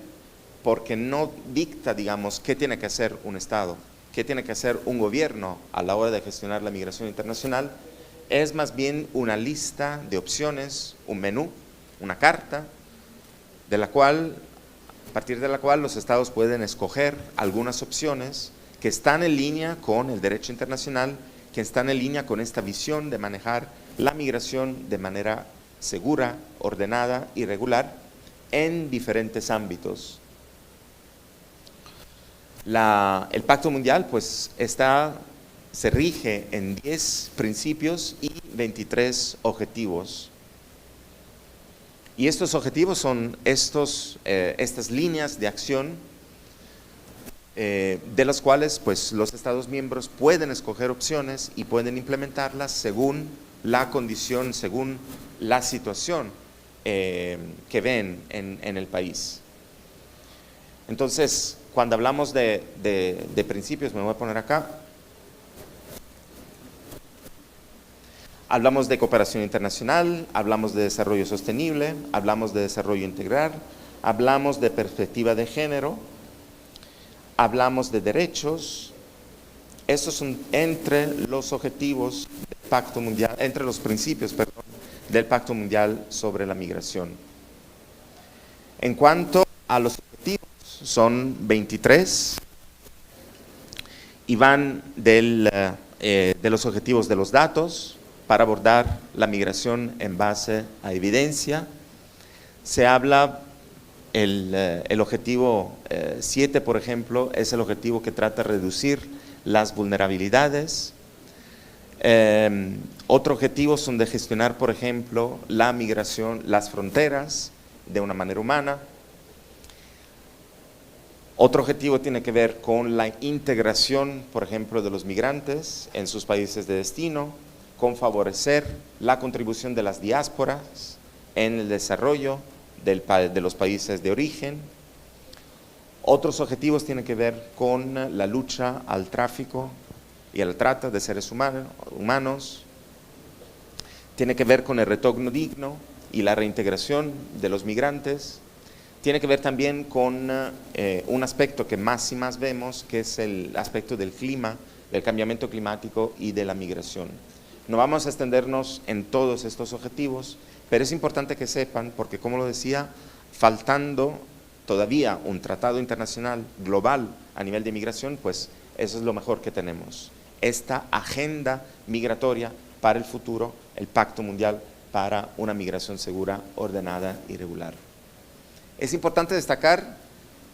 porque no dicta, digamos, qué tiene que hacer un Estado, qué tiene que hacer un gobierno a la hora de gestionar la migración internacional. Es más bien una lista de opciones, un menú, una carta, a partir de la cual los Estados pueden escoger algunas opciones que están en línea con el derecho internacional, que están en línea con esta visión de manejar la migración de manera segura, ordenada y regular en diferentes ámbitos. El Pacto Mundial pues se rige en 10 principios y 23 objetivos. Y estos objetivos son estas líneas de acción de las cuales pues, los Estados miembros pueden escoger opciones y pueden implementarlas según la condición, según la situación que ven en el país. Entonces, cuando hablamos de principios, me voy a poner acá, hablamos de cooperación internacional, hablamos de desarrollo sostenible, hablamos de desarrollo integral, hablamos de perspectiva de género, hablamos de derechos. Estos son entre los objetivos del Pacto Mundial, entre los principios, perdón, del Pacto Mundial sobre la migración. En cuanto a los objetivos, son 23 y van de los objetivos de los datos, para abordar la migración en base a evidencia. Se habla, el objetivo 7, por ejemplo, es el objetivo que trata de reducir las vulnerabilidades. Otro objetivo son de gestionar, por ejemplo, la migración, las fronteras de una manera humana. Otro objetivo tiene que ver con la integración, por ejemplo, de los migrantes en sus países de destino, con favorecer la contribución de las diásporas en el desarrollo de los países de origen. Otros objetivos tienen que ver con la lucha al tráfico y a la trata de seres humanos. Tiene que ver con el retorno digno y la reintegración de los migrantes. Tiene que ver también con un aspecto que más y más vemos, que es el aspecto del clima, del cambiamiento climático y de la migración. No vamos a extendernos en todos estos objetivos, pero es importante que sepan, porque como lo decía, faltando todavía un tratado internacional global a nivel de migración, pues eso es lo mejor que tenemos. Esta agenda migratoria para el futuro, el Pacto Mundial para una migración segura, ordenada y regular. Es importante destacar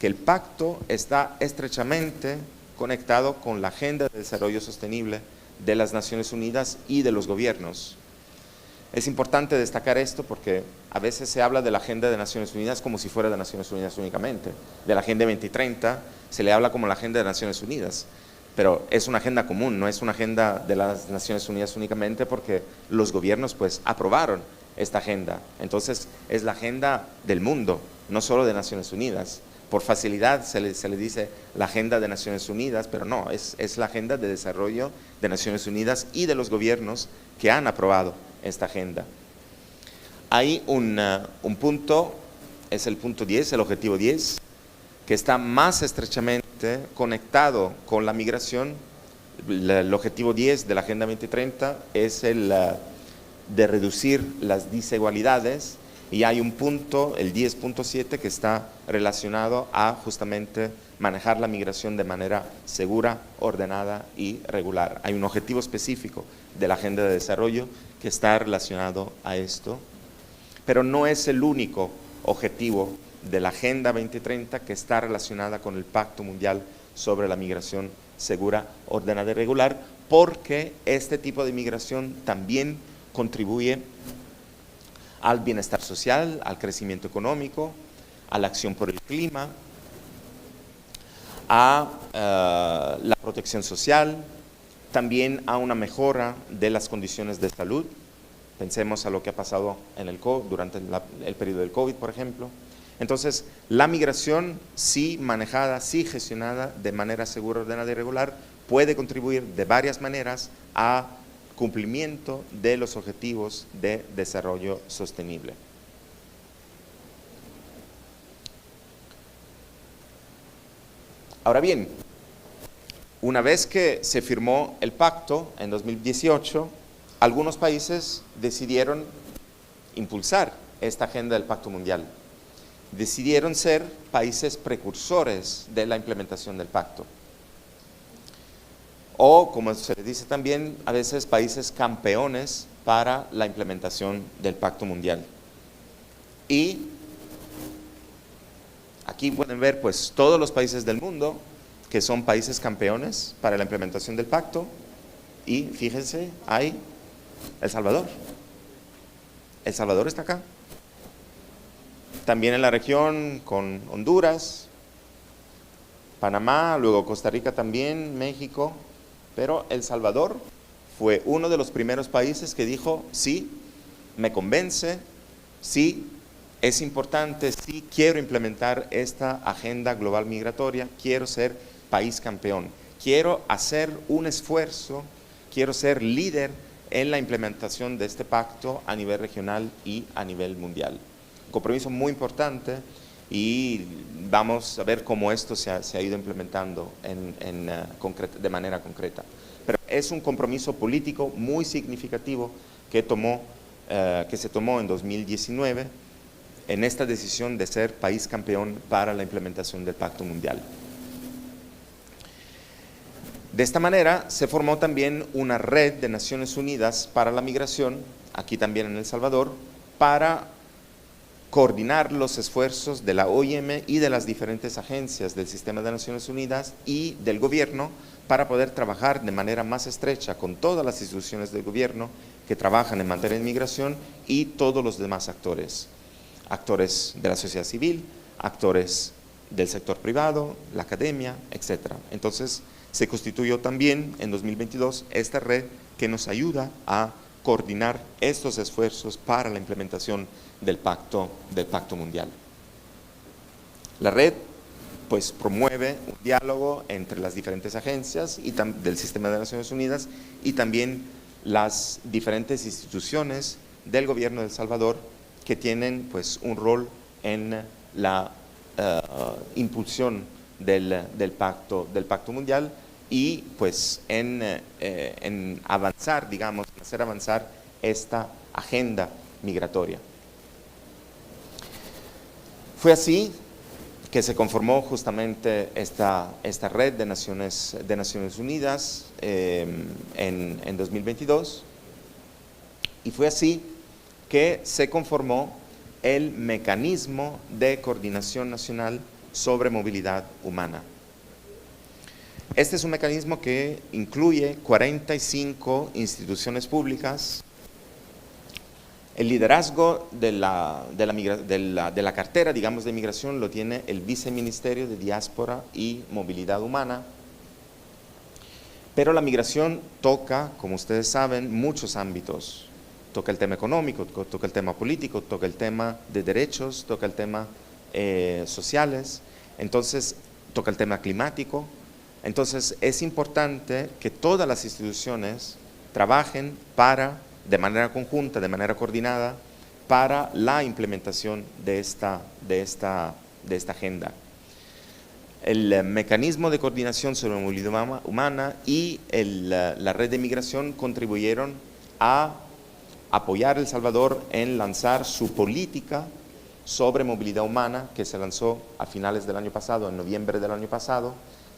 que el pacto está estrechamente conectado con la Agenda de Desarrollo Sostenible de las Naciones Unidas y de los gobiernos. Es importante destacar esto porque a veces se habla de la Agenda de Naciones Unidas como si fuera de Naciones Unidas únicamente. De la Agenda 2030 se le habla como la Agenda de Naciones Unidas, pero es una agenda común, no es una agenda de las Naciones Unidas únicamente porque los gobiernos pues aprobaron esta agenda. Entonces es la agenda del mundo, no solo de Naciones Unidas. Por facilidad se le dice la agenda de Naciones Unidas, pero no, es la agenda de desarrollo de Naciones Unidas y de los gobiernos que han aprobado esta agenda. Hay un punto, es el punto 10, el objetivo 10, que está más estrechamente conectado con la migración. El objetivo 10 de la Agenda 2030 es el de reducir las desigualdades, y hay un punto, el 10.7, que está relacionado a justamente manejar la migración de manera segura, ordenada y regular. Hay un objetivo específico de la Agenda de Desarrollo que está relacionado a esto, pero no es el único objetivo de la Agenda 2030 que está relacionada con el Pacto Mundial sobre la migración segura, ordenada y regular, porque este tipo de migración también contribuye al bienestar social, al crecimiento económico, a la acción por el clima, a la protección social, también a una mejora de las condiciones de salud. Pensemos a lo que ha pasado en durante el periodo del COVID, por ejemplo. Entonces, la migración, sí manejada, sí gestionada de manera segura, ordenada y regular, puede contribuir de varias maneras a cumplimiento de los objetivos de desarrollo sostenible. Ahora bien, una vez que se firmó el pacto en 2018, algunos países decidieron impulsar esta agenda del Pacto Mundial. Decidieron ser países precursores de la implementación del pacto. O, como se le dice también, a veces países campeones para la implementación del Pacto Mundial. Y aquí pueden ver pues todos los países del mundo que son países campeones para la implementación del pacto. Y fíjense, hay El Salvador. El Salvador está acá. También en la región con Honduras, Panamá, luego Costa Rica también, México. Pero El Salvador fue uno de los primeros países que dijo, sí, me convence, sí, es importante, sí, quiero implementar esta agenda global migratoria, quiero ser país campeón, quiero hacer un esfuerzo, quiero ser líder en la implementación de este pacto a nivel regional y a nivel mundial. Un compromiso muy importante y vamos a ver cómo esto se ha ido implementando de manera concreta. Pero es un compromiso político muy significativo que se tomó en 2019 en esta decisión de ser país campeón para la implementación del Pacto Mundial. De esta manera se formó también una red de Naciones Unidas para la migración, aquí también en El Salvador, para coordinar los esfuerzos de la OIM y de las diferentes agencias del sistema de Naciones Unidas y del gobierno para poder trabajar de manera más estrecha con todas las instituciones del gobierno que trabajan en materia de migración y todos los demás actores, actores de la sociedad civil, actores del sector privado, la academia, etc. Entonces, se constituyó también en 2022 esta red que nos ayuda a coordinar estos esfuerzos para la implementación del Pacto Mundial. La red pues promueve un diálogo entre las diferentes agencias y del sistema de Naciones Unidas y también las diferentes instituciones del gobierno de El Salvador que tienen pues un rol en la impulsión del Pacto Mundial y pues en avanzar, digamos, hacer avanzar esta agenda migratoria. Fue así que se conformó justamente esta red de Naciones Unidas en 2022 y fue así que se conformó el Mecanismo de Coordinación Nacional sobre Movilidad Humana. Este es un mecanismo que incluye 45 instituciones públicas. El liderazgo de la cartera, digamos, de migración lo tiene el Viceministerio de Diáspora y Movilidad Humana. Pero la migración toca, como ustedes saben, muchos ámbitos. Toca el tema económico, toca el tema político, toca el tema de derechos, toca el tema sociales, entonces toca el tema climático. Entonces es importante que todas las instituciones trabajen de manera conjunta, de manera coordinada, para la implementación de esta agenda. El mecanismo de coordinación sobre movilidad humana y la red de migración contribuyeron a apoyar a El Salvador en lanzar su política sobre movilidad humana, que se lanzó a finales del año pasado, en noviembre del año pasado,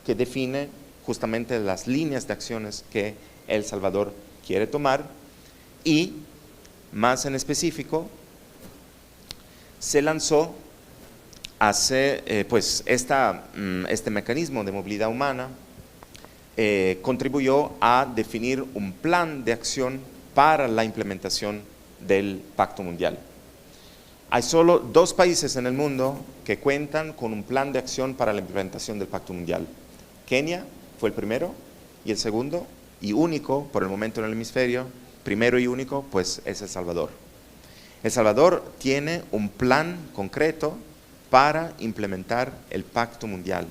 que define justamente las líneas de acciones que El Salvador quiere tomar y, más en específico, se lanzó este mecanismo de movilidad humana, contribuyó a definir un plan de acción para la implementación del Pacto Mundial. Hay solo 2 países en el mundo que cuentan con un plan de acción para la implementación del Pacto Mundial. Kenia fue el primero y el segundo y único por el momento en el hemisferio, primero y único, pues es El Salvador. El Salvador tiene un plan concreto para implementar el Pacto Mundial.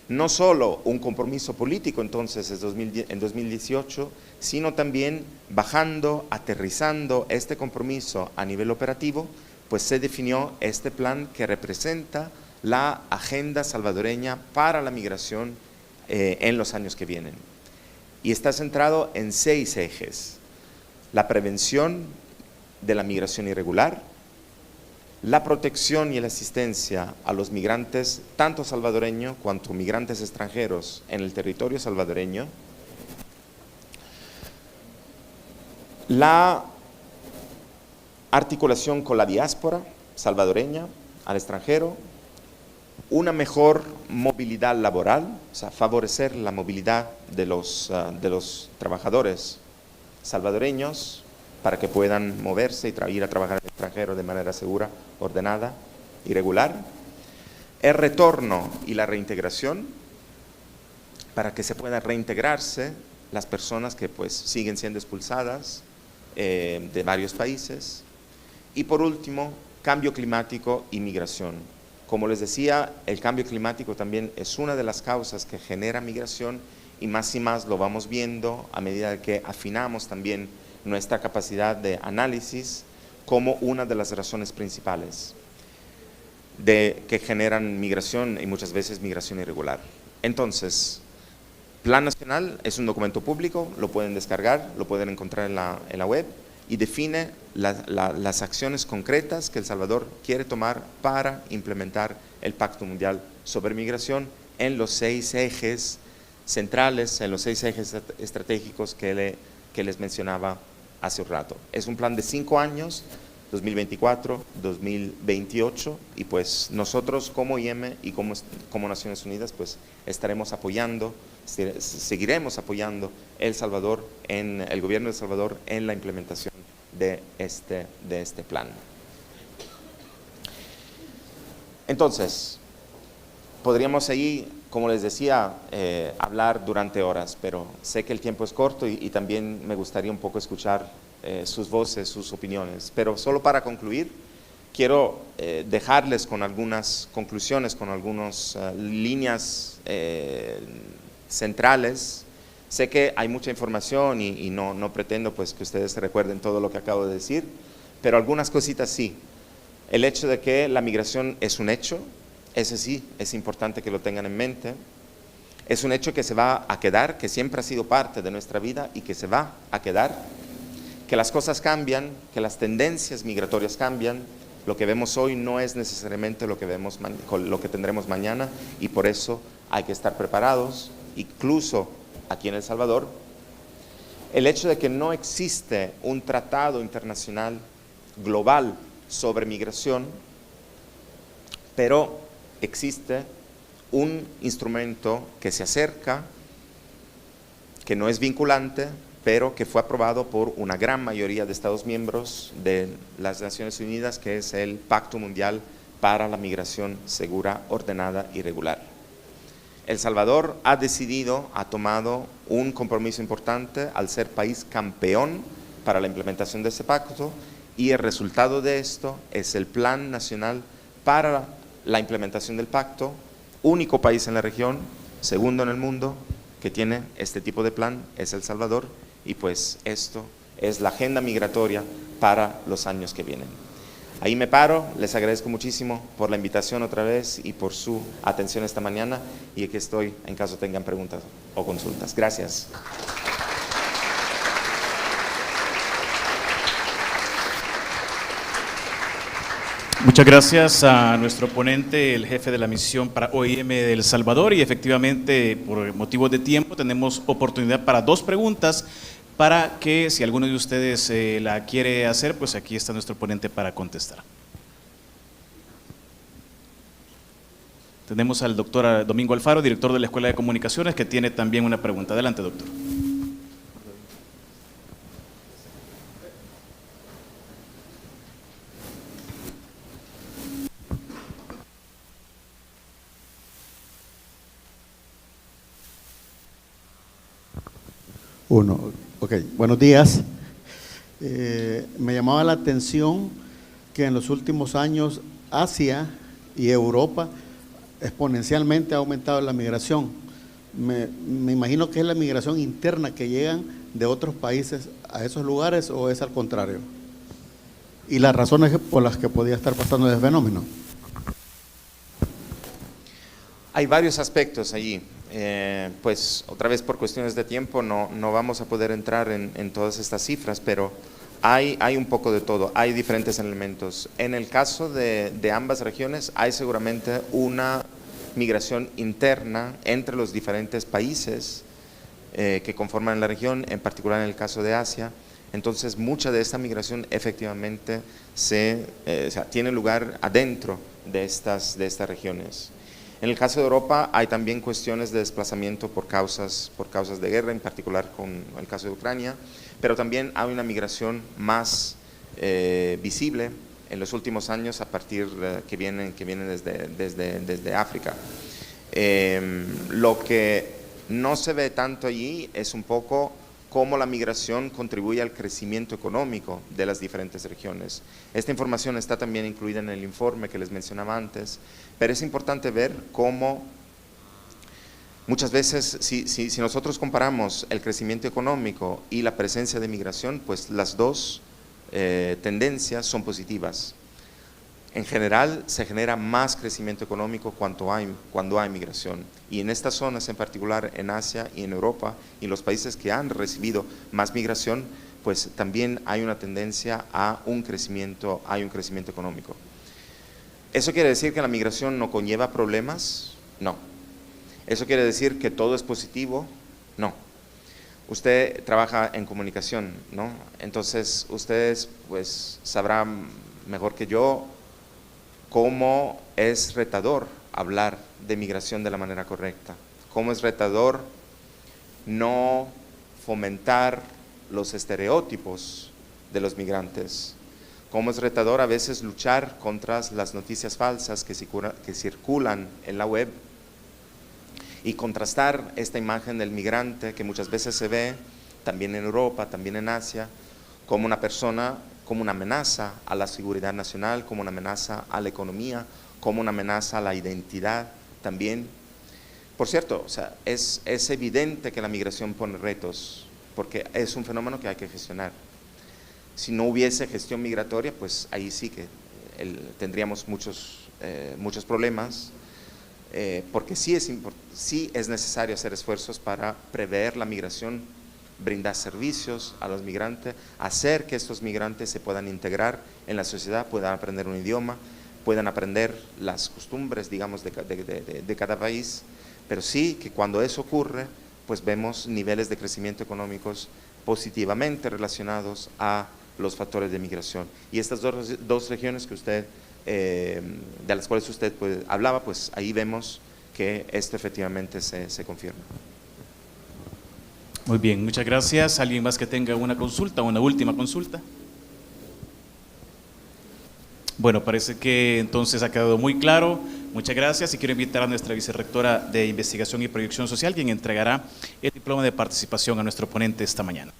No solo un compromiso político entonces en 2018, sino también aterrizando este compromiso a nivel operativo, pues se definió este plan que representa la agenda salvadoreña para la migración en los años que vienen. Y está centrado en 6 ejes: la prevención de la migración irregular, la protección y la asistencia a los migrantes, tanto salvadoreños cuanto migrantes extranjeros en el territorio salvadoreño, la articulación con la diáspora salvadoreña al extranjero, una mejor movilidad laboral, o sea, favorecer la movilidad de los trabajadores salvadoreños para que puedan moverse y ir a trabajar en el extranjero de manera segura, ordenada y regular. El retorno y la reintegración, para que se puedan reintegrarse las personas que pues siguen siendo expulsadas de varios países. Y por último, cambio climático y migración. Como les decía, el cambio climático también es una de las causas que genera migración y más lo vamos viendo a medida que afinamos también nuestra capacidad de análisis como una de las razones principales que generan migración y muchas veces migración irregular. Entonces, Plan Nacional es un documento público, lo pueden descargar, lo pueden encontrar en la web y define las acciones concretas que El Salvador quiere tomar para implementar el Pacto Mundial sobre Migración en los 6 ejes centrales, en los 6 ejes estratégicos que les mencionaba hace un rato. Es un plan de 5 años, 2024, 2028, y pues nosotros como IEM y como Naciones Unidas pues estaremos apoyando, seguiremos apoyando el gobierno de El Salvador en la implementación de este plan. Entonces, podríamos ahí, como les decía, hablar durante horas, pero sé que el tiempo es corto y también me gustaría un poco escuchar sus voces, sus opiniones. Pero solo para concluir, quiero dejarles con algunas conclusiones, con algunas líneas centrales. Sé que hay mucha información y no pretendo pues que ustedes se recuerden todo lo que acabo de decir, pero algunas cositas sí. El hecho de que la migración es un hecho, ese sí, es importante que lo tengan en mente. Es un hecho que se va a quedar, que siempre ha sido parte de nuestra vida y que se va a quedar. Que las cosas cambian, que las tendencias migratorias cambian. Lo que vemos hoy no es necesariamente lo que tendremos mañana, y por eso hay que estar preparados, incluso aquí en El Salvador. El hecho de que no existe un tratado internacional global sobre migración, pero existe un instrumento que se acerca, que no es vinculante, pero que fue aprobado por una gran mayoría de Estados miembros de las Naciones Unidas, que es el Pacto Mundial para la Migración Segura, Ordenada y Regular. El Salvador ha tomado un compromiso importante al ser país campeón para la implementación de ese pacto, y el resultado de esto es el Plan Nacional para la implementación del pacto, único país en la región, segundo en el mundo, que tiene este tipo de plan, es El Salvador, y pues esto es la agenda migratoria para los años que vienen. Ahí me paro, les agradezco muchísimo por la invitación otra vez y por su atención esta mañana, y aquí estoy en caso tengan preguntas o consultas. Gracias. Muchas gracias a nuestro ponente, el jefe de la misión para OIM de El Salvador, y efectivamente por motivos de tiempo tenemos oportunidad para 2 preguntas, para que si alguno de ustedes la quiere hacer, pues aquí está nuestro ponente para contestar. Tenemos al doctor Domingo Alfaro, director de la Escuela de Comunicaciones, que tiene también una pregunta. Adelante, doctor. Ok, buenos días. Me llamaba la atención que en los últimos años Asia y Europa exponencialmente ha aumentado la migración. Me imagino que es la migración interna que llegan de otros países a esos lugares, ¿o es al contrario? Y las razones por las que podía estar pasando ese fenómeno. Hay varios aspectos allí. Pues otra vez por cuestiones de tiempo no vamos a poder entrar en todas estas cifras, pero hay un poco de todo, hay diferentes elementos. En el caso de ambas regiones hay seguramente una migración interna entre los diferentes países que conforman la región, en particular en el caso de Asia. Entonces mucha de esta migración efectivamente tiene lugar adentro de estas regiones. En el caso de Europa hay también cuestiones de desplazamiento por causas de guerra, en particular con el caso de Ucrania, pero también hay una migración más visible en los últimos años a partir que vienen desde África. Lo que no se ve tanto allí es un poco cómo la migración contribuye al crecimiento económico de las diferentes regiones. Esta información está también incluida en el informe que les mencionaba antes, pero es importante ver cómo muchas veces, si nosotros comparamos el crecimiento económico y la presencia de migración, pues las dos tendencias son positivas. En general se genera más crecimiento económico cuando hay migración, y en estas zonas en particular, en Asia y en Europa, y los países que han recibido más migración, pues también hay una tendencia a un crecimiento económico. ¿Eso quiere decir que la migración no conlleva problemas? No. ¿Eso quiere decir que todo es positivo? No. Usted trabaja en comunicación, ¿no? Entonces, ustedes pues sabrán mejor que yo cómo es retador hablar de migración de la manera correcta, cómo es retador no fomentar los estereotipos de los migrantes, cómo es retador a veces luchar contra las noticias falsas que circulan en la web y contrastar esta imagen del migrante que muchas veces se ve también en Europa, también en Asia, como una persona, como una amenaza a la seguridad nacional, como una amenaza a la economía, como una amenaza a la identidad también. Por cierto, o sea, es evidente que la migración pone retos, porque es un fenómeno que hay que gestionar. Si no hubiese gestión migratoria, pues ahí sí que tendríamos muchos problemas, porque sí es necesario hacer esfuerzos para prever la migración, brindar servicios a los migrantes, hacer que estos migrantes se puedan integrar en la sociedad, puedan aprender un idioma, puedan aprender las costumbres, digamos, de cada país, pero sí que cuando eso ocurre, pues vemos niveles de crecimiento económicos positivamente relacionados a los factores de migración. Y estas dos regiones que usted, de las cuales usted hablaba, pues ahí vemos que esto efectivamente se confirma. Muy bien, muchas gracias. ¿Alguien más que tenga una consulta, una última consulta? Bueno, parece que entonces ha quedado muy claro. Muchas gracias y quiero invitar a nuestra vicerrectora de Investigación y Proyección Social, quien entregará el diploma de participación a nuestro ponente esta mañana.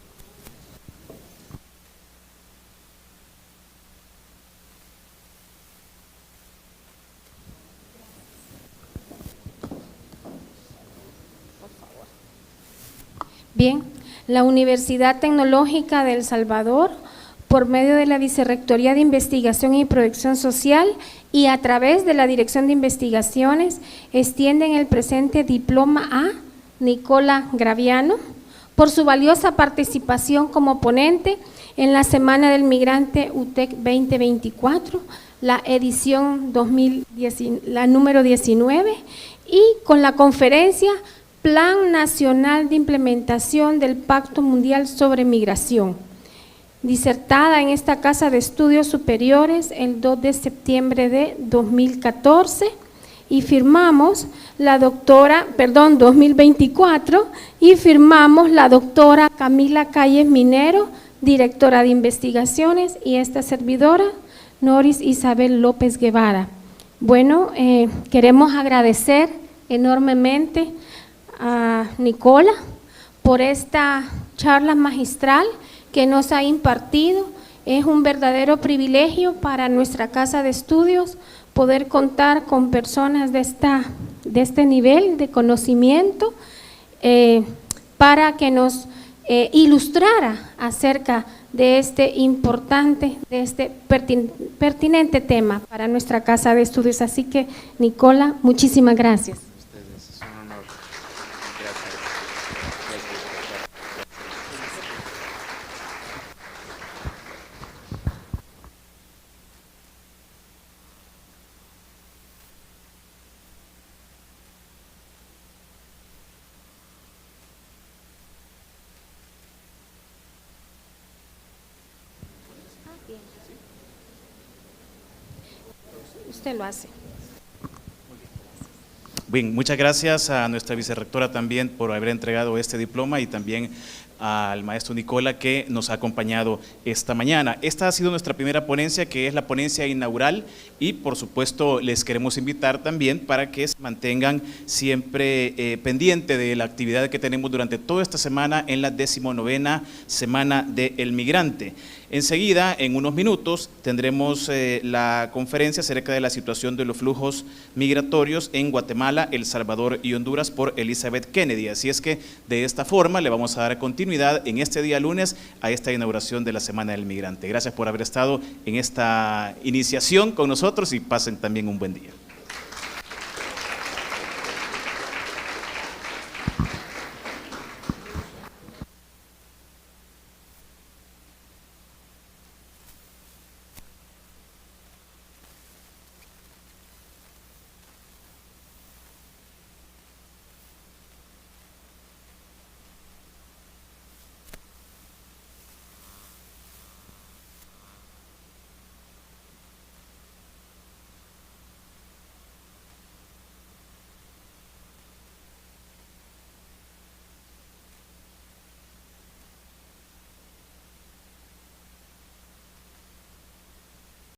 Bien, la Universidad Tecnológica de El Salvador, por medio de la Vicerrectoría de Investigación y Proyección Social y a través de la Dirección de Investigaciones, extienden el presente diploma a Nicola Graviano por su valiosa participación como ponente en la Semana del Migrante UTEC 2024, la edición 2010, la número 19, y con la conferencia Plan Nacional de Implementación del Pacto Mundial sobre Migración, disertada en esta Casa de Estudios Superiores el 2 de septiembre de 2014, y firmamos la doctora, 2024, y firmamos la doctora Camila Calles Minero, directora de investigaciones, y esta servidora, Noris Isabel López Guevara. Bueno, queremos agradecer enormemente a Nicola por esta charla magistral que nos ha impartido. Es un verdadero privilegio para nuestra casa de estudios poder contar con personas de este nivel de conocimiento para que nos ilustrara acerca de este importante, de este pertinente tema para nuestra casa de estudios. Así que, Nicola, muchísimas gracias. Usted lo hace. Bien, muchas gracias a nuestra vicerrectora también por haber entregado este diploma y también al maestro Nicola que nos ha acompañado esta mañana. Esta ha sido nuestra primera ponencia, que es la ponencia inaugural, y por supuesto les queremos invitar también para que se mantengan siempre pendiente de la actividad que tenemos durante toda esta semana en la 19ª Semana del Migrante. Enseguida, en unos minutos, tendremos la conferencia acerca de la situación de los flujos migratorios en Guatemala, El Salvador y Honduras por Elizabeth Kennedy. Así es que de esta forma le vamos a dar continuidad en este día lunes a esta inauguración de la Semana del Migrante. Gracias por haber estado en esta iniciación con nosotros y pasen también un buen día.